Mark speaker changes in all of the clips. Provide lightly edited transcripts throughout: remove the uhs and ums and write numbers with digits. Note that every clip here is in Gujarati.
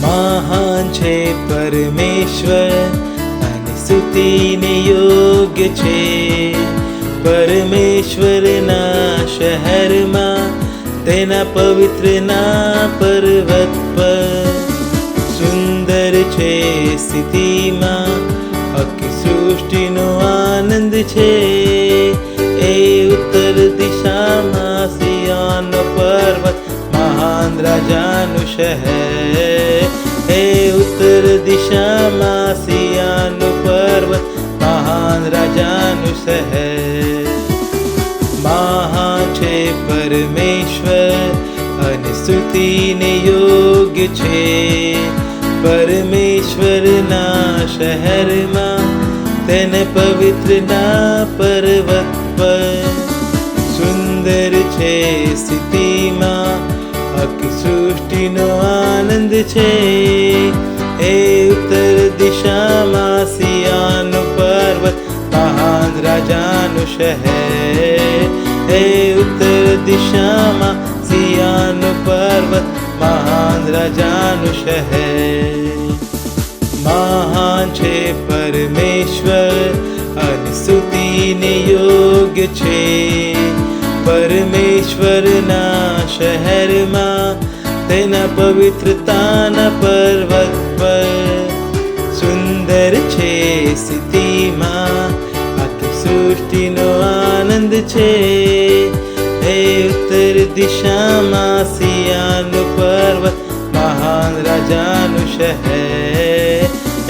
Speaker 1: મહાન છે પરમેશ્વર અને સ્તુતિને યોગ્ય છે. પરમેશ્વરના શહેરમાં તેના પવિત્રના પર્વત પર સુંદર છે સ્થિતિમાં આખી સૃષ્ટિનો આનંદ છે. એ ઉત્તર દિશામાં સિયોનનો પર્વત મહાન રાજાનું શહેર. એ ઉત્તર દિશામાં સિયોનનું પર્વત મહાન રાજાનું શહેર. મહાન છે પરમેશ્વર અને સ્તુતિને યોગ્ય છે. પરમેશ્વરના શહેરમાં તેને પવિત્રના પર્વત પર સુંદર છે સ્થિતિમાં આખી સૃષ્ટિનો આનંદ છે. એ ઉત્તર દિશામાં સિયોનનો પર્વત મહાન રાજાનું શહેર. એ ઉત્તર દિશામાં સિયોનનો પર્વત મહાન રાજાનું શહેર. મહાન છે પરમેશ્વર અને સ્તુતિને યોગ્ય છે. પરમેશ્વરના શહેરમાં તેના પવિત્રતાના પર્વત પર સુંદર છે સ્થિતિમાં આખી સૃષ્ટિનો આનંદ છે. એ ઉત્તર દિશામાં સિયોનનો પર્વત મહાન રાજાનું શહેર.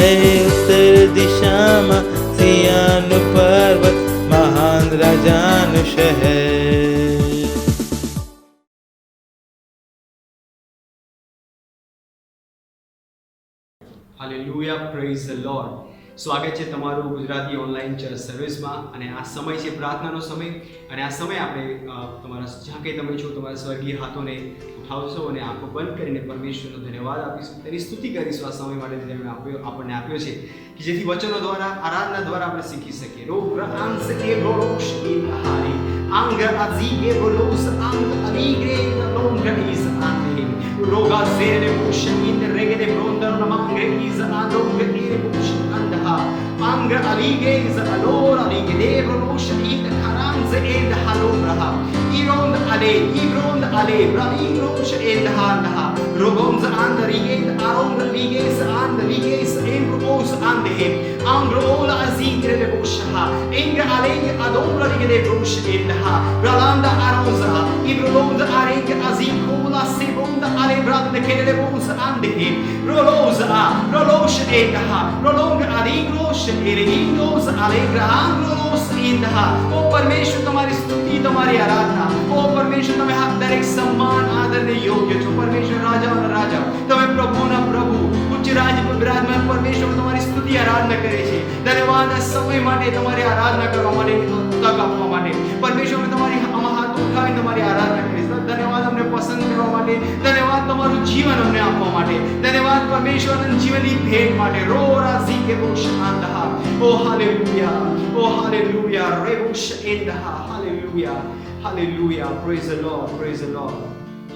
Speaker 1: એ ઉત્તર દિશામાં સિયોનનો પર્વત મહાન રાજાનું શહેર.
Speaker 2: Hallelujah, praise the lord. સ્વાગત છે તમારું ગુજરાતી ઓનલાઈન ચર્ચ સર્વિસમાં. અને આ સમય છે પ્રાર્થનાનો સમય. અને આ સમય આપણે તમારા જ્યાં કંઈ તમે છો તમારા સ્વર્ગીય હાથોને ઉઠાવશો અને આંખો બંધ કરીને પરમેશ્વરનો ધન્યવાદ આપીશું, તેની સ્તુતિ કરીશું. આ સમય માટે તેને આપણને આપ્યો છે કે જેથી વચનો દ્વારા આરાધના દ્વારા આપણે શીખી શકીએ. Roga zere bushen in the reggae bronda na mangre is adonge ire bushen andaha mangre alige is alora alige de bushen in the karanze in the halobraha iron ale ibron ale bravi rosh in the handaha rogonza and the rige aron lige is and the lige is in robos and him angrola azigre de busha inga ale adonra lige de bushen in the ha bralanda aroza ibronda arenge azikola sebonda ale brand के ले बोस आंदे रोलोस आ रोलोश एंडहा रोलोंग आरिग्रोश एरिग्रोस आलेग्रा आंग्रोस इंडहा. ओ परमेश्वर तुम्हारी स्तुति तुम्हारी आराधना. ओ परमेश्वर तुम्हें हक दरेक सम्मान आदर ने योग्य છો. परमेश्वर राजा और राजा તમે પ્રભુના પ્રભુ ઉચ્ચ રાજ પર બિરાજમાન પરમેશ્વર તમારી સ્તુતિ આરાધના કરે છે. ધન્યવાદ આ સમય માટે તમારી આરાધના કરવા માટે તક આપવા માટે. પરમેશ્વર તમારી આમાં હાથ ઉઠાવીને તમારી આરાધના કરીશ. ધન્યવાદ અમને પસંદ કરવા માટે. ધન્યવાદ તમારું જીવન અમને આપવા માટે. ધન્યવાદ પરમેશ્વરના જીવનની ભેટ માટે. રો રાઝી કે બોશ આંદહા. ઓ હાલેલુયા, ઓ હાલેલુયા, રેબોશ એંદહા. હાલેલુયા, હાલેલુયા. Praise the Lord, praise the Lord.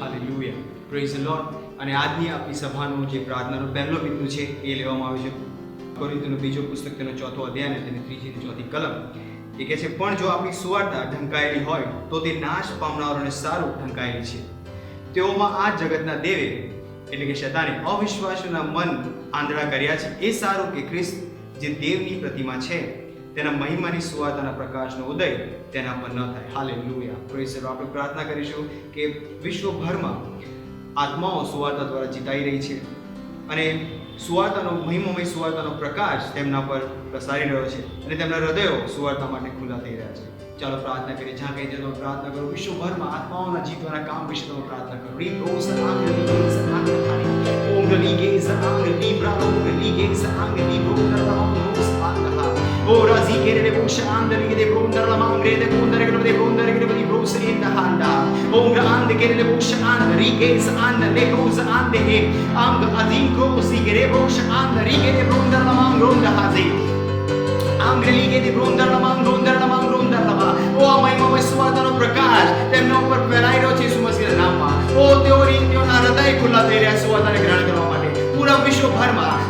Speaker 2: હાલેલુયા, પ્રેઝ ધ લોર્ડ. અને આજની આપણી સભાનું જે પ્રાર્થનાનો પહેલો બિંદુ છે એ લેવામાં આવ્યો છે કોરિન્થીનું બીજો પુસ્તક તેનો 4થો અધ્યાય અને તેની 3જી અને 4થી કલમ. એ કહે છે, પણ જો આપણી સુવાર્તા ઢંકાયેલી હોય તો તે નાશ પામનારોને સારું ઢંકાયેલી છે. તેઓમાં આ જગતના દેવે એટલે કે શૈતાને અવિશ્વાસના મન આંધળા કર્યા છે. એ સારું કે ખ્રિસ્ત જે દેવની પ્રતિમા છે તેના મહિમાની સુવાર્તાના પ્રકાશનો ઉદય તેના પર ન થાય. Hallelujah, praise the Lord. આપણે પ્રાર્થના કરીશું કે વિશ્વભરમાં આત્માઓ સુવાર્તા દ્વારા જીતાઈ રહી છે અને સુવાર્તાનો મહિમામય સુવાર્તાનો પ્રકાશ તેમના પર પ્રસારી રહ્યો છે અને તેમના હૃદયો સુવાર્તા માટે ખુલ્લા થઈ રહ્યા છે. ચાલો પ્રાર્થના કરીએ. જ્યાં કંઈ તમે પ્રાર્થના કરો, વિશ્વભરમાં આત્માઓના જીતવાના કામ વિશે તમે પ્રાર્થના કરો. Ora zikere de busha andare de brundar la mangre de brundare de brundare de brusa in the handa. Onga ande kere de busha andare ges andare de brusa ande he. Anga adinko zikere busha andare de brundar la mangronda hazi. Angre lige de brundar la mangronda la mangronda la. O amai mama suadano prakash temno ઉપર ફેલાઈ રહ્યો છે ઈસુ મસીહના નામમાં. ઓ તેઓની હૃદય ખુલ્લા થઈ રહ્યા સુવાર્તાને ગ્રહણ કરવા માટે. પૂરા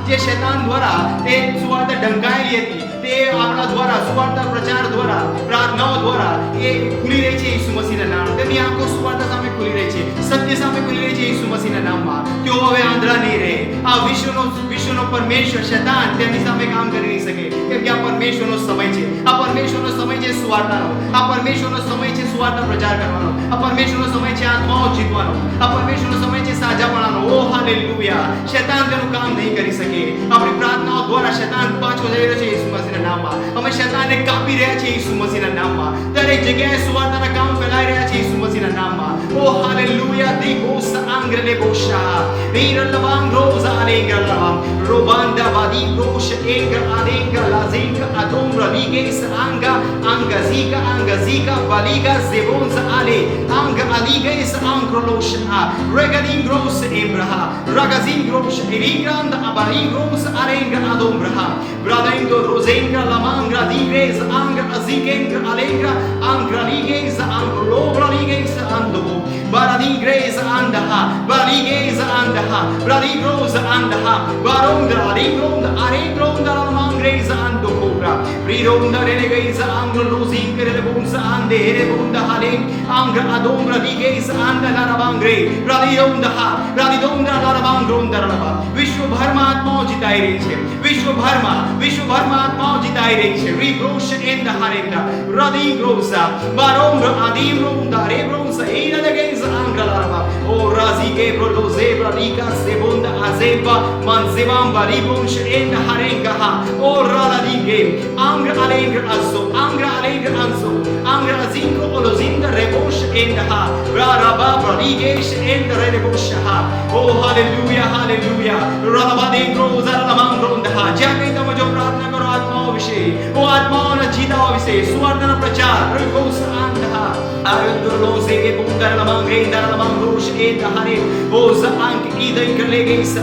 Speaker 2: જે શૈતાન દ્વારા તે સુવાર્તા ઢંકાયેલી હતી, તે આપણા દ્વારા સુવાર્તા પ્રચાર દ્વારા, પ્રાર્થનાઓ દ્વારા એ ખુલી રહી છે ઈસુ મસીહના નામ. તેમની આંખો સુવાર્તા સામે ખુલી રહી છે, સત્ય સામે ખુલી રહી છે ઈસુ મસીહના નામમાં. તેઓ હવે આંધળા નહીં રહે. આ વિશ્વનો પરમેશ્વર શૈતાન તેમની સામે કામ કરી નહીં શકે, કેમ કે આ પરમેશ્વરનો સમય છે. આ પરમેશ્વરનો સમય છે સુવાર્તાનો. આ પરમેશ્વરનો સમય છે સુવાર્તા પ્રચાર કરવાનો. આ પરમેશ્વરનો સમય છે આત્માઓ જીતવાનો. આ પરમેશ્વરનો સમય છે સાજાપણાનો. ઓ હાલેલુયા. શૈતાન તેનું કામ નહીં કરી શકે. આપણી પ્રાર્થનાઓ દ્વારા શૈતાન પાછો જઈ રહ્યો છે ઈસુ મસીહના નામમાં. અમે શૈતાનને કાપી રહ્યા છીએ ઈસુ મસીહના નામમાં. દરેક જગ્યાએ સુવાર્તાના કામ ફેલાઈ રહ્યા છે ઈસુ મસીહના નામમાં. ઓ હાલેલુયા. દીગોસ આંગ્રલે બોશા વીરલવાંગ રોઝા આલેગ્રલવાંગ રોબાંડા વાદી રોશ એંગ્ર આલેગ્ર લાઝિંગ અદોમ રલીગેસ આંગા આંગઝીકા વાલીગા ઝેબોન્સ આલે આંગ આલીગેસ આંગ્રોલોશ આ રેગલિંગ રોસ એબ્રહા રગઝિંગ રોશ એરીગ્રાંદ અબાલિંગ Ross આલેગ્ર અદોમ બ્રહા બ્રાદાઇંદો રોઝેંગ્ર લમાંગ્ર દીગ્રેસ આંગ્ર અઝીગેંગ્ર આલેગ્ર આંગ્ર લીગેસ આંગ્રો રલીગેસ આંદો Baradigres andaha, baradigres andaha, baradigros andaha, barondra, aligronda, aligronda, mangres andokura, rironda, relegais anglos, incredibles ande, rebunda hale, angra adombra, diges anda, naravangre, radionda ha, radionda, naravangronda, rava, વિશ્વભરમાં આત્માઓ જીતાઈ રહી છે. વિશ્વભરમાં આત્માઓ જીતાઈ રહી છે. રીગ્રોશ and હારેન્ડા, રદીગ્રોસા, બારોમ્ર આદીમ્રોંડા, રેબ્રોંસા, એનડગેસ Anglalava, O Razi Gabriel, Zebra, Liga, Sebunda, Azeba, Manzevam, Baribunsh, and Harengaha, O Raladige, Angra Allegra Azo, Angra Allegra Anzo, Angra Zinko, Olozinda, Rebush, and Ha, Raraba, Raligesh, and Rebushaha. Oh, hallelujah, hallelujah. Rabadingro, Zaramangronda, Jakita Majopratna, Atma Vishe, O Atma Jita Vise, Suartana Prachar, Rikos Andaha, Arundolo, Zeke, Bundaramang. Rosh et Hare, Oza Ank Ida Ingrelegesa,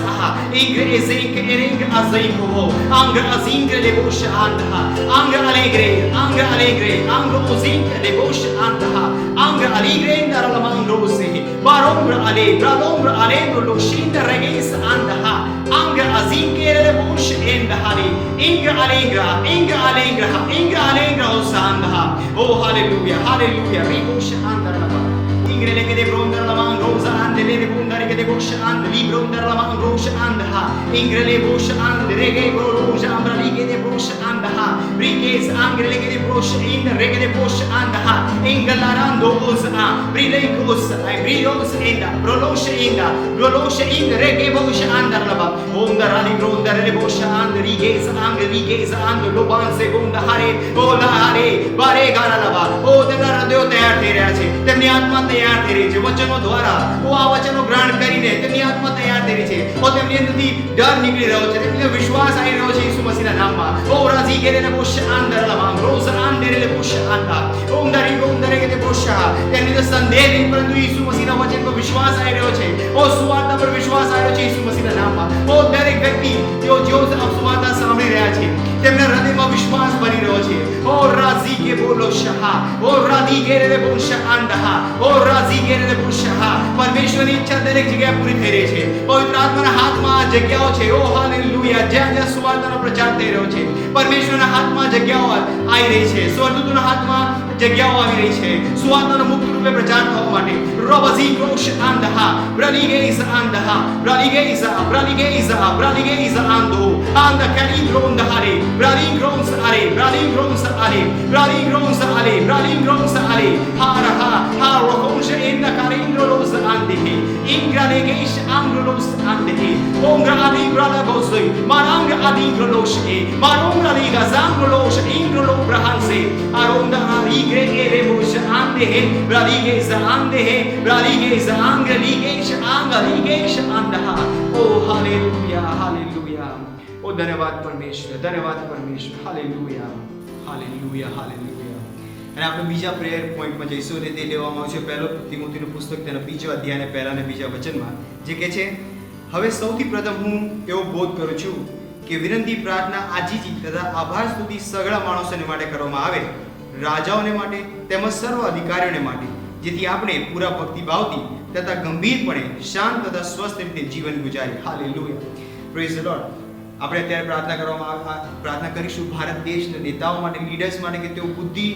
Speaker 2: Ingre Ezek Ering Azaiko, Angra Azingre Lebush Andaha, Angra Alegre, Angra Ozink Lebush Andaha, Angra Alegre, Daralamang Rose, Barombra Ale, Bradombra Alebro Loshinda Reges Andaha, Angra Azinke Lebush and Hare, Ingra Allegra Osandaha. Oh, hallelujah, hallelujah, Rebush Andaraba. Ingrele de bronder la man rosa and de bundare de bush and librunder la man rosa and ha ingrele bush and rege roja ambra lige de bush and ha briges angrele de bush in rege de bush and ha ingalarando os a brilekos I brios in the prolosha in the rege bush and la onda rali bronder de bush and riges and loban segunda hare ola hare bare garalava o de radio તૈયાર થઈ રહ્યા છે. તેમની આત્મા તૈયાર થઈ રહી છે વચનો દ્વારા. ઓ આ વચનો ગ્રહણ કરીને તેમની આત્મા તૈયાર થઈ રહી છે. ઓ તેમની અંદરથી ડર નીકળી રહ્યો છે. તેમનો વિશ્વાસ આવી રહ્યો છે ઈસુ મસીહના નામમાં. ઓ રાજી ગેરેલે બોશ આંદર લવામ રોઝ આંદરેલે બોશ આંદા ઓ ઉંદરે કે બોશ તેમની અંદર સંદેહ નહીં, પરંતુ ઈસુ મસીહના વચન પર વિશ્વાસ આવી રહ્યો છે. ઓ સુવાર્તા પર વિશ્વાસ આવી રહ્યો છે ઈસુ મસીહના નામમાં. ઓ દરેક વ્યક્તિ તેઓ જેઓ સુવાર્તા સાંભળી રહ્યા છે તેમના હૃદયમાં વિશ્વાસ ભરી રહ્યો છે. ઓ રાજી કે બોલો શહા, ઓ રાજી ગેરેલે બોશ આંદા, ઓ રાજી ગેરેલે બોશ. પરમેશ્વરની ઈચ્છા દરેક જગ્યાએ પૂરી થઈ રહી છે. પવિત્ર આત્માના હાથમાં આ જગ્યાઓ છે. ઓ હાલેલુયા. જ્યાં જ્યાં સુવાર્તાનો પ્રચાર થઈ રહ્યો છે પરમેશ્વરના હાથમાં જગ્યાઓ આવી રહી છે. સ્વર્ગદૂતોના હાથમાં જગ્યાઓ આવી રહી છે સુવાર્તાનો મુક્ત રૂપે પ્રચાર થવા માટે. રોબઝી ક્રોશ આંધા બ્રાલિગેઝ આંધા બ્રાલિગેઝ આંધો આંધા કેલિગ્રોન દહારે બ્રાલિગ્રોન્સ આલે હારા ha rokonsh inna karindros andehe ingralegesh angros andehe ongra aligra labosoi maranga aligros e maranga liga zangros ingro brahanse aronda aligre erebos andehe braliges angraligesh andaha. Oh hallelujah, hallelujah. Oh धन्यवाद परमेश्वर, hallelujah, hallelujah, hallelujah. અને આપણે બીજા પ્રેયર પોઈન્ટમાં જઈશું અને તે લેવામાં આવશે પહેલો તિમોથીનું પુસ્તક તેના 2 અધ્યાયના પહેલા અને બીજા વચનમાં, જે કહે છે, હવે સૌથી પ્રથમ હું એવો બોધ કરું છું કે વિનંતી, પ્રાર્થના, આજીજી તથા આભાર સ્તુતિ સગળા માણસોને માટે કરવામાં આવે, રાજાઓને માટે તેમજ સર્વ અધિકારીઓને માટે, જેથી આપણે પૂરા ભક્તિભાવથી તથા ગંભીરપણે શાંત તથા સ્વસ્થ રીતે જીવન ગુજારીએ. હાલેલુયા, પ્રેઝ ધ લોર્ડ. આપણે અત્યારે પ્રાર્થના કરીશું ભારત દેશના નેતાઓ માટે, લીડર્સ માટે, કે તેઓ બુદ્ધિ,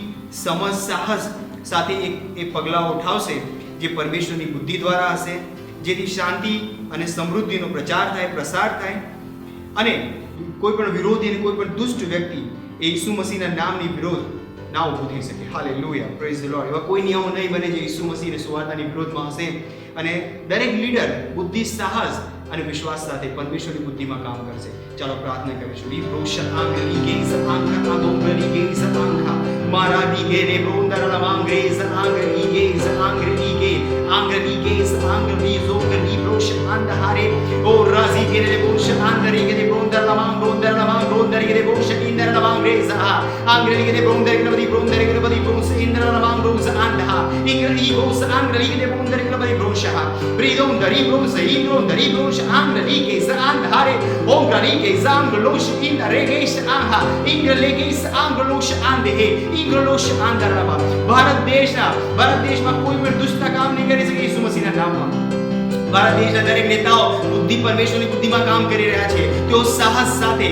Speaker 2: સમજ, સાહસ સાથે એક પગલાં ઉઠાવશે જે પરમેશ્વરની બુદ્ધિ દ્વારા હશે, જેથી શાંતિ અને સમૃદ્ધિનો પ્રસાર થાય અને કોઈ પણ વિરોધી અને કોઈ પણ દુષ્ટ વ્યક્તિ એ ઈસુ મસીહના નામની વિરોધ ના ઊભું થઈ શકે. Hallelujah, praise the lord. એવા કોઈ નિયમો નહીં બને જે ઈસુ મસીહની સુવાર્તાની વિરોધમાં હશે. અને દરેક લીડર બુદ્ધિ, સાહસ અને વિશ્વાસ સાથે પરમેશ્વરની બુદ્ધિમાં કામ કરશે. ચાલો પ્રાર્થના કરીશું. વી પ્રોશન આંગલી ગેઝ આંખા આદોંગલી ગેઝ આંખા મારા ડીગે રે બ્રોંદર લમાંગ્રેઝ આંગલી ગેઝ આંગલી ગેઝ આંગલી ઝોંગલી પ્રોશન આંદહારે ઓ રાઝી કે રે પ્રોશન આંદરી કે બ્રોંદર બ્રોંદર કે પ્રોશન ઇન્દર લમાંગ્રેઝ આંગલી કે બ્રોંદર કે બધી પ્રોસ ઇન્દર લમાંગ્રોઝ આંદહા ઇંગલી ગોસ આંગલી કે બ્રોંદર કે બધી પ્રોશા બ્રીદોંદરી પ્રોસ ઇન્દ્રોંદરી પ્રોશ આંગલી કે આંદહારે ઓંગલી કે આંગલોશ ઇન્દરે ગેશ આંહા ઇંગલે કે આંગલોશ આંદહે ઇંગલોશ આંદરવા. ભારત દેશમાં કોઈ પણ દુષ્ટ કામ નહીં કરી શકે ઈસુ મસીહના નામમાં. ભારત દેશના દરેક નેતાઓ પરમેશ્વરની બુદ્ધિમાં કામ કરી રહ્યા છે. તેઓ સાહસ સાથે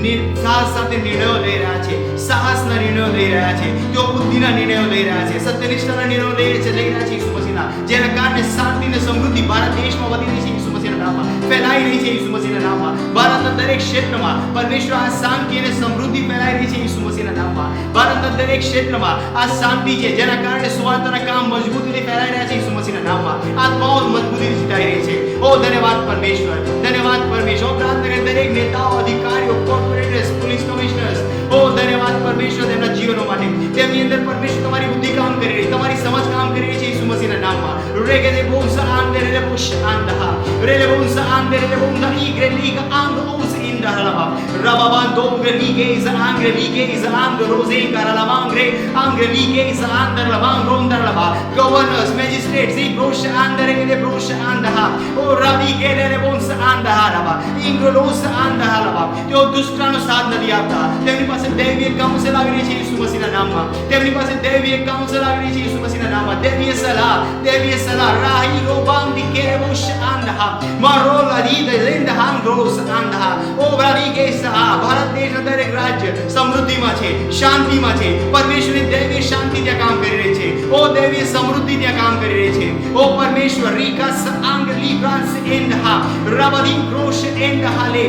Speaker 2: નિર્ણયો લઈ રહ્યા છે, સાહસના નિર્ણયો લઈ રહ્યા છે, તેઓ બુદ્ધિના નિર્ણયો લઈ રહ્યા છે, સત્યનિષ્ઠાના નિર્ણયો લઈ રહ્યા છે ઈસુ મસીહના, જેના કારણે શાંતિ અને સમૃદ્ધિ ભારત દેશમાં વધી રહી છે ઈસુ મસીહના નામમાં, ફેલાઈ રહી છે ઈસુ મસીહના નામમાં. ભારતના દરેક ક્ષેત્રમાં પરમેશ્વર આ શાંતિ અને સમૃદ્ધિ ફેલાઈ રહી છે ઈસુ મસીહના નામમાં. ભારતના દરેક ક્ષેત્રમાં આ શાંતિ છે જેના કારણે સુવાર્તાના કામ મજબૂતીથી ફેલાઈ રહ્યા છે ઈસુ મસીહના નામમાં. આત્માઓ મજબૂતીથી જીતાઈ રહી છે. ઓ ધન્યવાદ પરમેશ્વર, ધન્યવાદ પરમેશ્વર. પ્રાર્થના કરી દરેક નેતાઓ, અધિકારીઓ, કોર્પોરેટર્સ, પોલીસ કમિશનર્સ, ઓ ધન્યવાદ પરમેશ્વર તેમના જીવનો માટે. તેમની અંદર પરમેશ્વર તમારી બુદ્ધિ કામ કરી રહી, તમારી સમજ કામ કરી રહી છે ઈસુ મસીહના નામમાં. રેગે બોસ આંદે રે બોસ આંદહા રેલે બોસ આંદે રે બોંદા ઈગ્રે લીગ આંગ ઓસ ઇન્દહલા રબાબાન દોંગર લીગેઝ આંગરે લીગેઝ આંગ રોઝે કરલા માંગરે આંગરે લીગેઝ આંદર લબાંગ રોંદર લબા ગવર્નર્સ, મેજિસ્ટ્રેટ્સ, ઈ પ્રોશ આંદર કે પ્રોશ આંદહા ઓ રબી કે રે બોસ આંદહા રબા ઇંગ્રોસ આંદહા લબા. તેઓ દુષ્ટનો સાથ નથી આપતા. તેમની પાસે દૈવીય કાઉન્સિલ આવી રહી છે ઈસુ મસીહના નામમાં. તેમની પાસે દૈવીય કાઉન્સિલ આવી રહી છે ઈસુ મસીહના નામમાં. દૈવીય સલાહ રાહી રોબામ દી કે બોસ આંદહા મારોલા દી લેન્દહામ રોસ આંદહા ઓ બ્રારીગેસા. ભારત દેશના દરેક રાજ્ય સમૃદ્ધિમાં છે, શાંતિમાં છે. પરમેશ્વરની દૈવીય શાંતિ ત્યાં કામ કરી રહી છે. ઓ દૈવીય સમૃદ્ધિ ત્યાં કામ કરી રહી છે. ઓ પરમેશ્વર રીકાસ આંગ લીબ્રાન્સ એન્ડહા રબદિન ક્રોશ એન્ડહાલે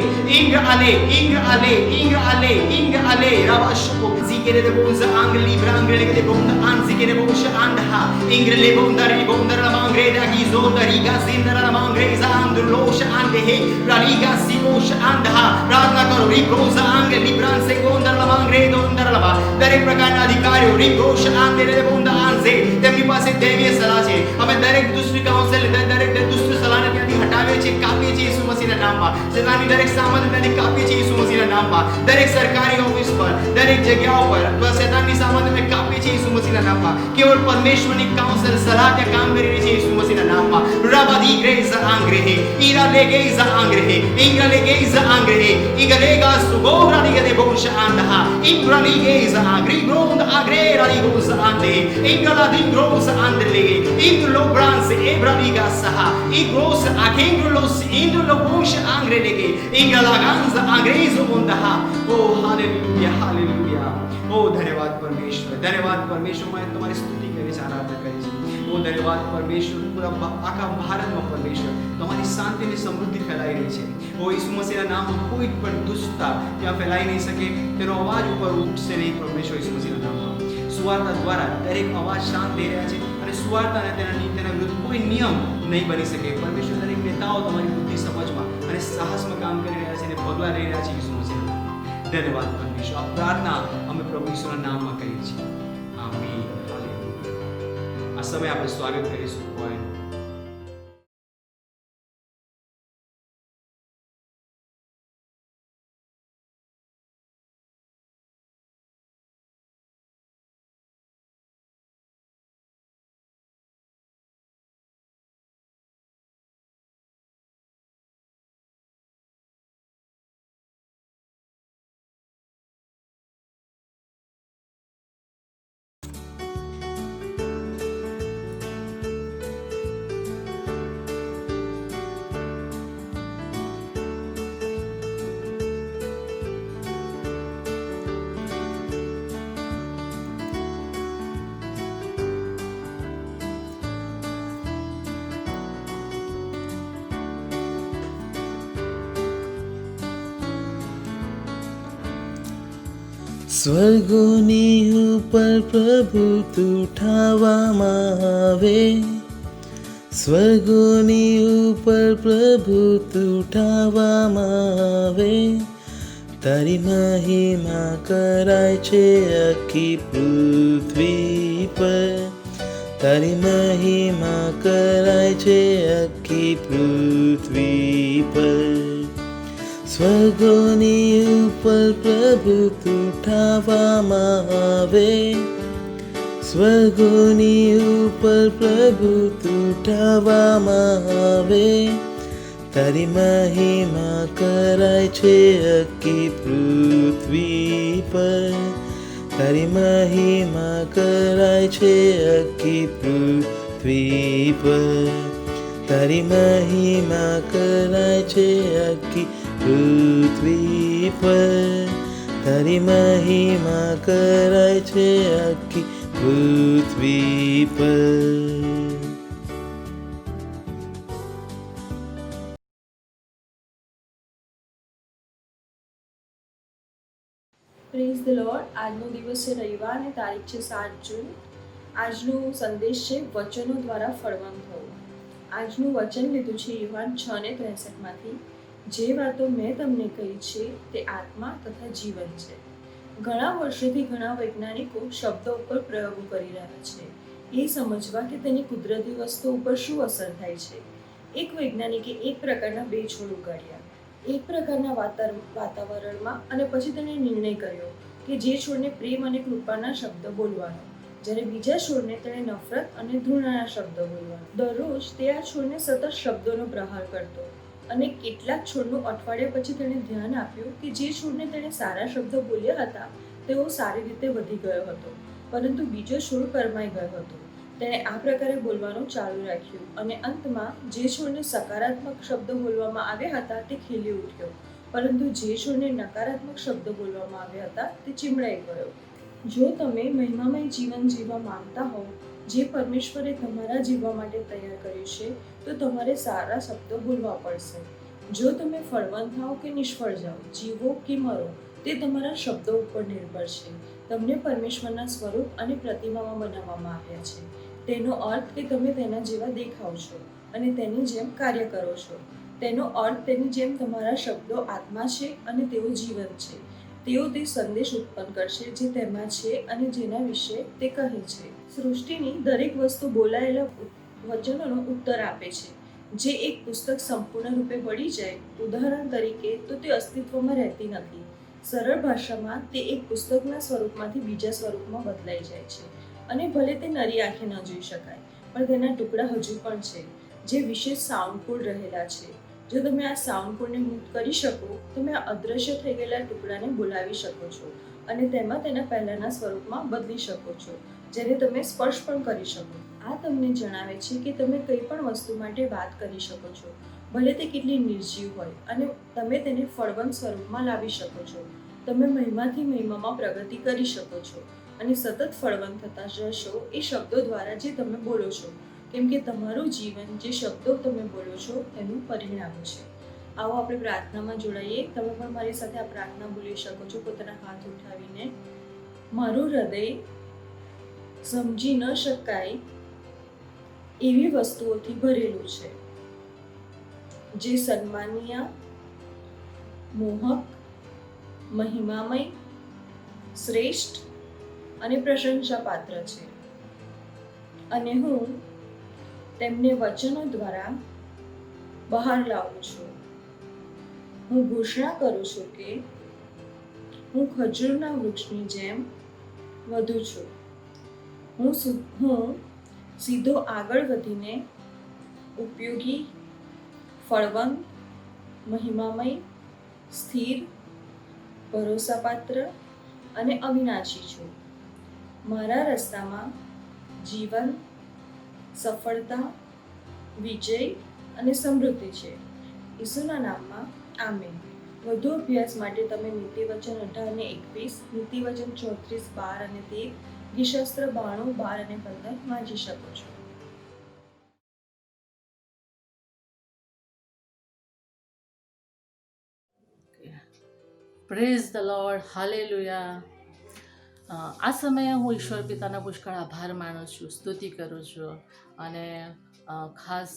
Speaker 2: ઇંગ ale rabashko zikere de bonza angli brangre de bonda anzikere bonza andha ingrele bondari bondara mangre da gizo dariga zindara mangre zandru losh andhe raliga simosh andha प्रार्थना करो रिप्रोजा आंगे लिब्रांसे गोंदरला मांगरे दोंदरला દરેક પ્રકારના અધિકારીઓ રિપ્રોશ આંગે રે બોંદા આંઝે તેમની પાસે દૈવીય સલાહ છે. અમે દરેક દુષ્ટ કાઉન્સિલ દરેક દુષ્ટ સલાહને ત્યાંથી હટાવીએ છીએ, કાપીએ છીએ ઈસુ મસીહના નામમાં. શેતાનની દરેક સામાન્ય ત્યાંથી કાપીએ છીએ ઈસુ મસીહના નામમાં. દરેક સરકારી ઓફિસ પર, દરેક જગ્યાઓ પર શેતાનની સામાન્ય અમે કાપીએ છીએ ઈસુ મસીહના નામમાં. કેવળ પરમેશ્વરની કાઉન્સિલ સલાહ ત્યાં કામ કરી રહી છે ઈસુ મસીહના નામમાં. રબાદી ગ્રેઝ આંગ્રેહે ઈરા લેગેઝ આંગ્રેહે ઇંગ્રા લેગેઝ આંગ્રેહે ઇગલેગા સુગોરા નિગદે બોશ આંધા ઇંગ્રા લેગેઝ આંગ્રી ગ્રોન્દ આગ્રેરા લીગોસ આંધે ઇંગ્રા લિગ્રોસ આંધલે ઇંગ્રો બ્રાન્સ એબ્રાલિગા સહા ઇગ્રોસ આકેંગ્રોસ ઇંગ્રો બોશ આંગ્રેલેગે ઇંગ્રા લાગાન્સ આંગ્રેઝ ઓંધા. ઓ હાલેલુયા હાલેલુયા. ઓ ધન્યવાદ પરમેશ્વર, ધન્યવાદ પરમેશ્વર. मैं तुम्हारी स्तुति કરી છે, આરાધના કરી છે. ઓ ધન્યવાદ પરમેશ્વર. પૂરા આખા ભારતમાં પરમેશ્વર તમારી શાંતિની સમૃદ્ધિ ફેલાઈ રહી છે. ઓ ઈસુ મસીહના નામમાં કોઈ પણ દુષ્ટતા ત્યાં ફેલાઈ નહીં શકે. તેનો અવાજ ઉપર ઉઠશે નહીં પરમેશ્વર ઈસુ મસીહના નામમાં. સુવાર્તા દ્વારા દરેક અવાજ શાંત થઈ રહ્યા છે અને સુવાર્તાને તેના વિરુદ્ધ કોઈ નિયમ નહીં બની શકે. પરમેશ્વર દરેક નેતાઓ તમારી બુદ્ધિ સમજમાં અને સાહસમાં કામ કરી રહ્યા છે અને પગલાં લઈ રહ્યા છે ઈસુ મસીહના નામમાં. ધન્યવાદ પરમેશ્વર. આ પ્રાર્થના અમે પ્રભુ ઈસુના નામમાં કરીએ છીએ. આમીન. હાલેલુયા. આ સમય આપણે સ્વાગત કરીશું પોઈન્ટ.
Speaker 1: સ્વર્ગોની ઉપર પ્રભુત્વ ઉઠાવવામાં આવે, સ્વર્ગોની ઉપર પ્રભુત્વ ઉઠાવવામાં આવે, તારી મહિમા કરાય છે આખી પૃથ્વી પર, તારી મહિમા કરાય છે આખી પૃથ્વી પર. સ્વર્ગોની ઉપર પ્રભુત્વ ઉઠાવવામાં આવે, સ્વર્ગોની ઉપર પ્રભુત્વ ઉઠાવવામાં આવે, તારી મહિમા કરાય છે આખી પૃથ્વી પર, તારી મહિમા કરાય છે આખી પૃથ્વી પર, તારી મહિમા કરાય છે આખી પૃથ્વી પર, તારી મહિમા કરાય છે આખી પૃથ્વી પર.
Speaker 3: Praise the lord. આજનો દિવસ છે રવિવાર અને તારીખ છે 7 જૂન. આજનો સંદેશ છે વચનો દ્વારા ફળવંત થવું. આજનું વચન લીધું છે યુહાન 6:63માંથી. જે વાતો મેં તમને કહી છે તે આત્મા તથા જીવન છે. ઘણા વર્ષોથી ઘણા વૈજ્ઞાનિકો શબ્દો ઉપર પ્રયોગો કરી રહ્યા છે એ સમજવા કે તેની કુદરતી વસ્તુઓ ઉપર શું અસર થાય છે. એક વૈજ્ઞાનિકે એક પ્રકારના 2 છોડ ઉગાડ્યા એક પ્રકારના વાતાવરણમાં, અને પછી તેણે નિર્ણય કર્યો કે જે છોડને પ્રેમ અને કૃપાના શબ્દ બોલવાનો, જ્યારે બીજા છોડને તેણે નફરત અને ઘૃણાના શબ્દ બોલવાનો. દરરોજ તે આ છોડને સતત શબ્દોનો પ્રહાર કરતો, અને કેટલાક છોડનું અઠવાડિયા પછી તેણે ધ્યાન આપ્યું કે જે છોડને તેણે સારા શબ્દો બોલ્યા હતા તેઓ સારી રીતે વધી ગયો હતો, પરંતુ બીજો છોડ કરમાઈ ગયો હતો. તેણે આ પ્રકારે બોલવાનું ચાલુ રાખ્યું, અને અંતમાં જે છોડને સકારાત્મક શબ્દો બોલવામાં આવ્યા હતા તે ખીલી ઉઠ્યો, પરંતુ જે છોડને નકારાત્મક શબ્દો બોલવામાં આવ્યા હતા તે ચીમડાઈ ગયો. જો તમે મહિમામય જીવન જીવવા માંગતા હો, જે પરમેશ્વરે તમારા જીવવા માટે તૈયાર કર્યું છે, તો તમારે સારા શબ્દો બોલવા પડશે. જો તમે ફળવંત થાઓ કે નિષ્ફળ જાઓ, જીવો કે મરો, તે તમારા શબ્દો ઉપર નિર્ભર છે. તમને પરમેશ્વરના સ્વરૂપ અને પ્રતિમામાં બનાવવામાં આવ્યા છે. તેનો અર્થ કે તમે તેના જેવા દેખાવ છો અને તેની જેમ કાર્ય કરો છો. તેનો અર્થ તેની જેમ તમારા શબ્દો આત્મા છે અને તેઓ જીવન છે. તેઓ તે સંદેશ ઉત્પન્ન કરશે જે તેમાં છે અને જેના વિશે તે કહે છે. સૃષ્ટિની દરેક વસ્તુ બોલાયેલા વચનોનો ઉત્તર આપે છે. જે એક પુસ્તક સંપૂર્ણ રૂપે બળી જાય, ઉદાહરણ તરીકે, તો તે અસ્તિત્વમાં રહેતી નથી. સરળ ભાષામાં તે એક પુસ્તકના સ્વરૂપમાંથી બીજા સ્વરૂપમાં બદલાઈ જાય છે, અને ભલે તે નરી આંખે ન જોઈ શકાય, પણ તેના ટુકડા હજુ પણ છે જે વિશેષ સાઉન્ડપુલ રહેલા છે. જો તમે આ સાઉન્ડપુલને મુક્ત કરી શકો, તમે આ અદૃશ્ય થઈ ગયેલા ટુકડાને બોલાવી શકો છો અને તેમાં તેના પહેલાના સ્વરૂપમાં બદલી શકો છો, જેને તમે સ્પર્શ પણ કરી શકો. આ તમને જણાવે છે કે તમે કંઈ પણ વસ્તુ માટે વાત કરી શકો છો, ભલે તે કેટલી નિર્જીવ હોય, અને તમે તેને ફળવંત સ્વરૂપમાં લાવી શકો છો. તમે મહિમાથી મહિમામાં પ્રગતિ કરી શકો છો અને સતત ફળવંત થતા જશો એ શબ્દો દ્વારા જે તમે બોલો છો, કેમ કે તમારું જીવન જે શબ્દો તમે બોલો છો એનું પરિણામ છે. આવો આપણે પ્રાર્થનામાં જોડાઈએ. તમે પણ મારી સાથે આ પ્રાર્થના બોલી શકો છો પોતાના હાથ ઉઠાવીને. મારું હૃદય સમજી ન શકાય એવી વસ્તુઓથી ભરેલું છે, જે સન્માનીય, મોહક, મહિમામય, શ્રેષ્ઠ અને પ્રશંસાપાત્ર છે, અને હું તેમને વચનો દ્વારા બહાર લાવું છું. હું ઘોષણા કરું છું કે હું ખજૂરના વૃક્ષની જેમ વધુ છું. હું સીધો આગળ વધીને ઉપયોગી, ફળવંત, મહિમામય, સ્થિર, ભરોસાપાત્ર અને અવિનાશી છું. મારા રસ્તામાં જીવન, સફળતા, વિજય અને સમૃદ્ધિ છે. ઈસુના નામમાં આમેન. વધુ અભ્યાસ માટે તમે નીતિવચન 18:21, નીતિવચન 34:12 અને 13, ગીતશાસ્ત્ર 92:12 અને 15 વાંચી શકો છો.
Speaker 4: Praise the Lord. Hallelujah. આ સમયે હું ઈશ્વર પિતાનો પુષ્કળ આભાર માનું છું, સ્તુતિ કરું છું અને ખાસ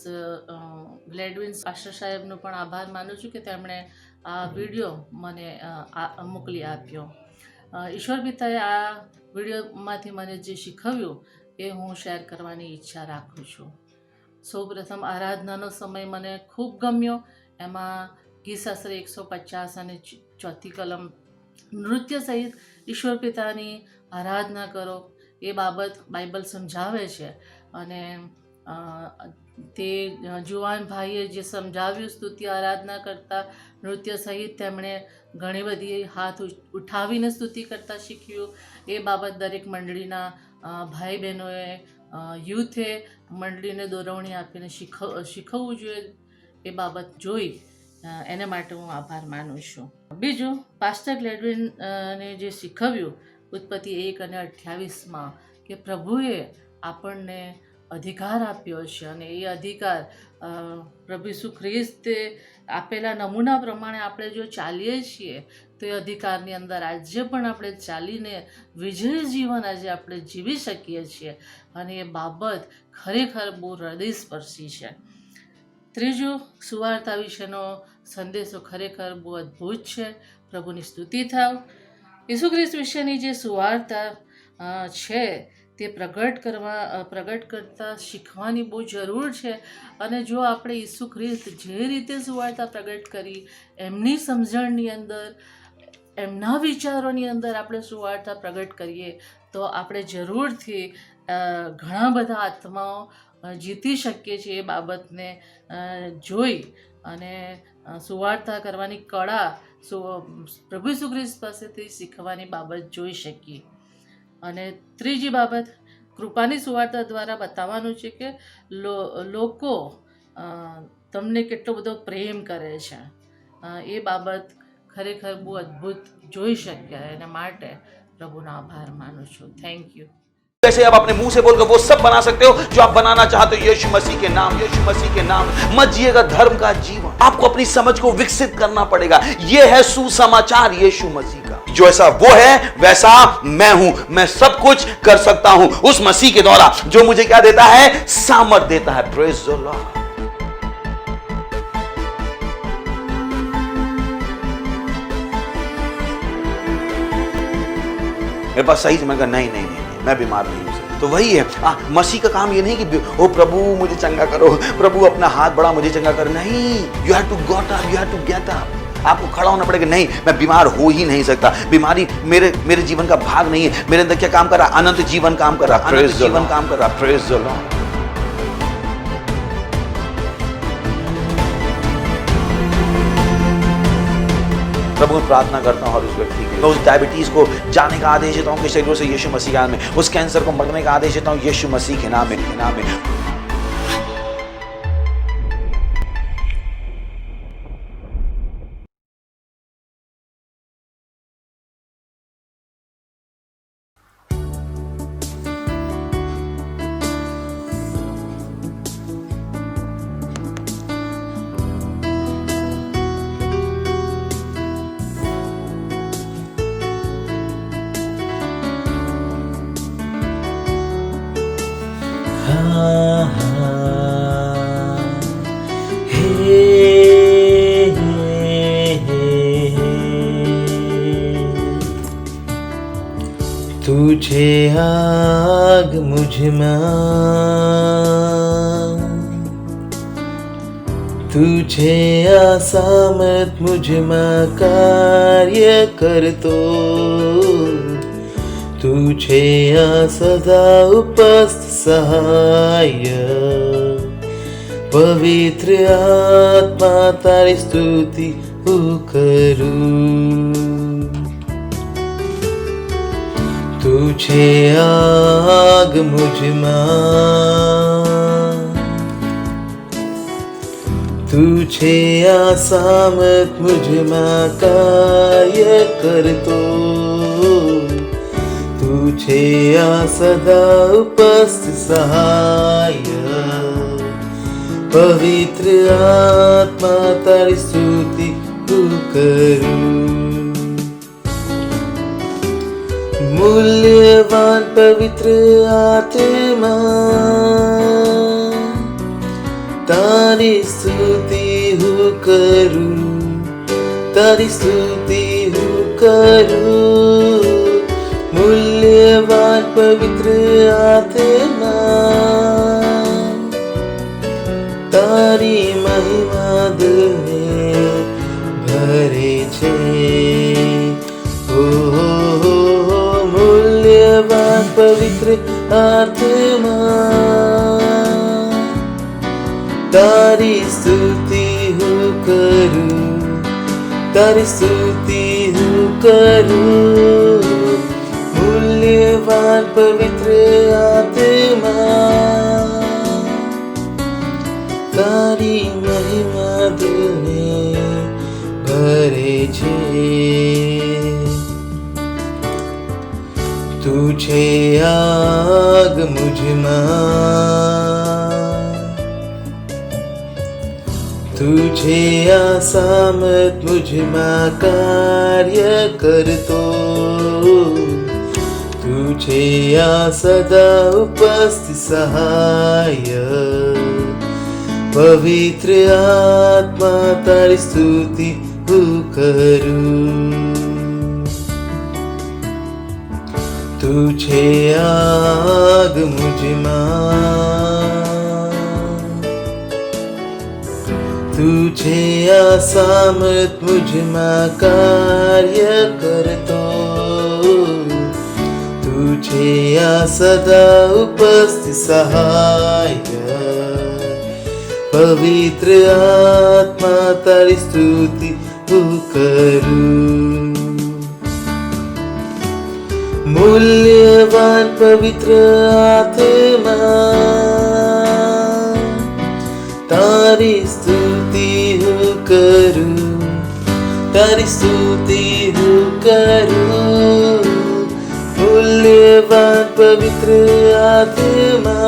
Speaker 4: ગ્લેડવિન્સ પાસ્ટર સાહેબનો પણ આભાર માનું છું કે તેમણે આ વિડીયો મને મોકલી આપ્યો. ઈશ્વર પિતાએ આ વિડીયોમાંથી મને જે શીખવ્યું એ હું શેર કરવાની ઈચ્છા રાખું છું. સૌપ્રથમ આરાધનાનો સમય મને ખૂબ ગમ્યો. એમાં ગીતશાસ્ત્ર 150 અને 4 કલમ નૃત્ય સહિત ઈશ્વર પિતાની આરાધના કરો એ બાબત બાઇબલ સમજાવે છે. અને તે જુવાન ભાઈએ જે સમજાવ્યું સ્તુતિ આરાધના કરતા નૃત્ય સહિત તેમણે ઘણી બધી હાથ ઉઠાવીને સ્તુતિ કરતાં શીખ્યું. એ બાબત દરેક મંડળીના ભાઈ બહેનોએ યુથે મંડળીને દોરવણી આપીને શીખવવું જોઈએ. એ બાબત જોઈ એને માટે હું આભાર માનું છું. બીજું, પાસ્ટર ગ્લેડવિનને જે શીખવ્યું ઉત્પત્તિ 1 અને 28 કે પ્રભુએ આપણને અધિકાર આપ્યો છે અને એ અધિકાર પ્રભુ ઈસુ ખ્રિસ્તે આપેલા નમૂના પ્રમાણે આપણે જો ચાલીએ છીએ તો એ અધિકારની અંદર આજે પણ આપણે ચાલીને વિજય જીવન આજે આપણે જીવી શકીએ છીએ અને એ બાબત ખરેખર બહુ હૃદયસ્પર્શી છે. ત્રીજું, સુવાર્તા વિશેનો સંદેશો ખરેખર બહુ અદ્ભુત છે. પ્રભુની સ્તુતિ થાવ. ઈસુ ખ્રિસ્ત વિશેની જે સુવાર્તા છે તે પ્રગટ કરતાં શીખવાની બહુ જરૂર છે. અને જો આપણે ઈસુ ખ્રિસ્ત જે રીતે સુવાર્તા પ્રગટ કરી એમની સમજણની અંદર, એમના વિચારોની અંદર આપણે સુવાર્તા પ્રગટ કરીએ તો આપણે જરૂરથી ઘણા બધા આત્માઓ જીતી શકીએ છીએ. એ બાબતને જોઈ અને સુવાર્તા કરવાની કળા પ્રભુ ઈસુ ખ્રિસ્ત પાસેથી શીખવાની બાબત જોઈ શકીએ. અને ત્રીજી બાબત, કૃપાની સુવાર્તા દ્વારા બતાવવાનું છે કે લોકો તમને કેટલો બધો પ્રેમ કરે છે. એ બાબત ખરેખર બહુ અદ્ભુત જોઈ શક્યા. એના માટે પ્રભુનો આભાર માનું છું. Thank you.
Speaker 5: कैसे आप अपने मुंह से बोलकर वो सब बना सकते हो जो आप बनाना चाहते हो यीशु मसीह के नाम. यीशु मसीह के नाम मत जिएगा धर्म का जीवन. आपको अपनी समझ को विकसित करना पड़ेगा. ये है सुसमाचार यीशु मसीह का. जो ऐसा वो है वैसा मैं हूं. मैं सब कुछ कर सकता हूं उस मसीह के द्वारा जो मुझे क्या देता है, सामर्थ देता है. Praise the Lord. मेरे पास सही से मैं कहा नहीं मैं बीमार नहीं हूं. तो वही है मसीह का काम ये नहीं कि ओ प्रभु मुझे चंगा करो, प्रभु अपना हाथ बढ़ा मुझे चंगा करो. नहीं, you have to got up, you have to get up. आपको खड़ा होना पड़ेगा. नहीं, मैं बीमार हो ही नहीं सकता. बीमारी मेरे जीवन का भाग नहीं है. मेरे अंदर क्या काम कर रहा? अनंत जीवन काम कर रहा. अनंत जीवन काम कर रहा. Praise the Lord. प्रभु मैं प्रार्थना करता हूँ और उस व्यक्ति के, मैं उस डायबिटीज को जाने का आदेश देता हूँ कि शरीरों से यीशु मसीह के नाम में. उस कैंसर को मरने का आदेश देता हूँ यीशु मसीह के नाम में.
Speaker 1: तुझे आग मुझमें, तुझे असामत मुझमें कार्य करतो, तुझे सदा उपस्थित सहाय. पवित्र आत्मा तारी स्तुति करूं. तुझे आग मुझमें, तुझे असामत मुझमें कार्य करतो, तुझे सदा उपस्थित सहाय. पवित्र आत्मा तारी स्तुति करूं. मूल्यवान पवित्र आत्मा तारी स्तुति हूँ करूँ, तारी स्तुति हूँ करूँ। मूल्यवान पवित्र आत्मा तारी महिमा दिल में भरे छे। मूल्यवान पवित्र आत्मा तारी स्तुति हूँ करूँ, तारी स्तुति हूँ करूँ। मूल्यवान पवित्र आत्मा तारी महिमा दिल में भरे छे। तू छे आग मुझમાં, तू छे આ સામત મુझમાં કાર્ય કરતો, तू छे આ સદા ઉપસ્થિત સહાય। पवित्र आत्मा तारी स्तुति हूँ करूँ। तू छे आग मुझમાં, तू छे आ सामर्थ मुझમાં कार्य करतो, तू छे आ सदा उपस्थित सहाय। पवित्र आत्मा तारी स्तुति हूँ करूँ। मूल्यवान पवित्र आत्मा तारी स्तुति हूँ करूँ, तारी स्तुति हूँ करूँ। मूल्यवान पवित्र आत्मा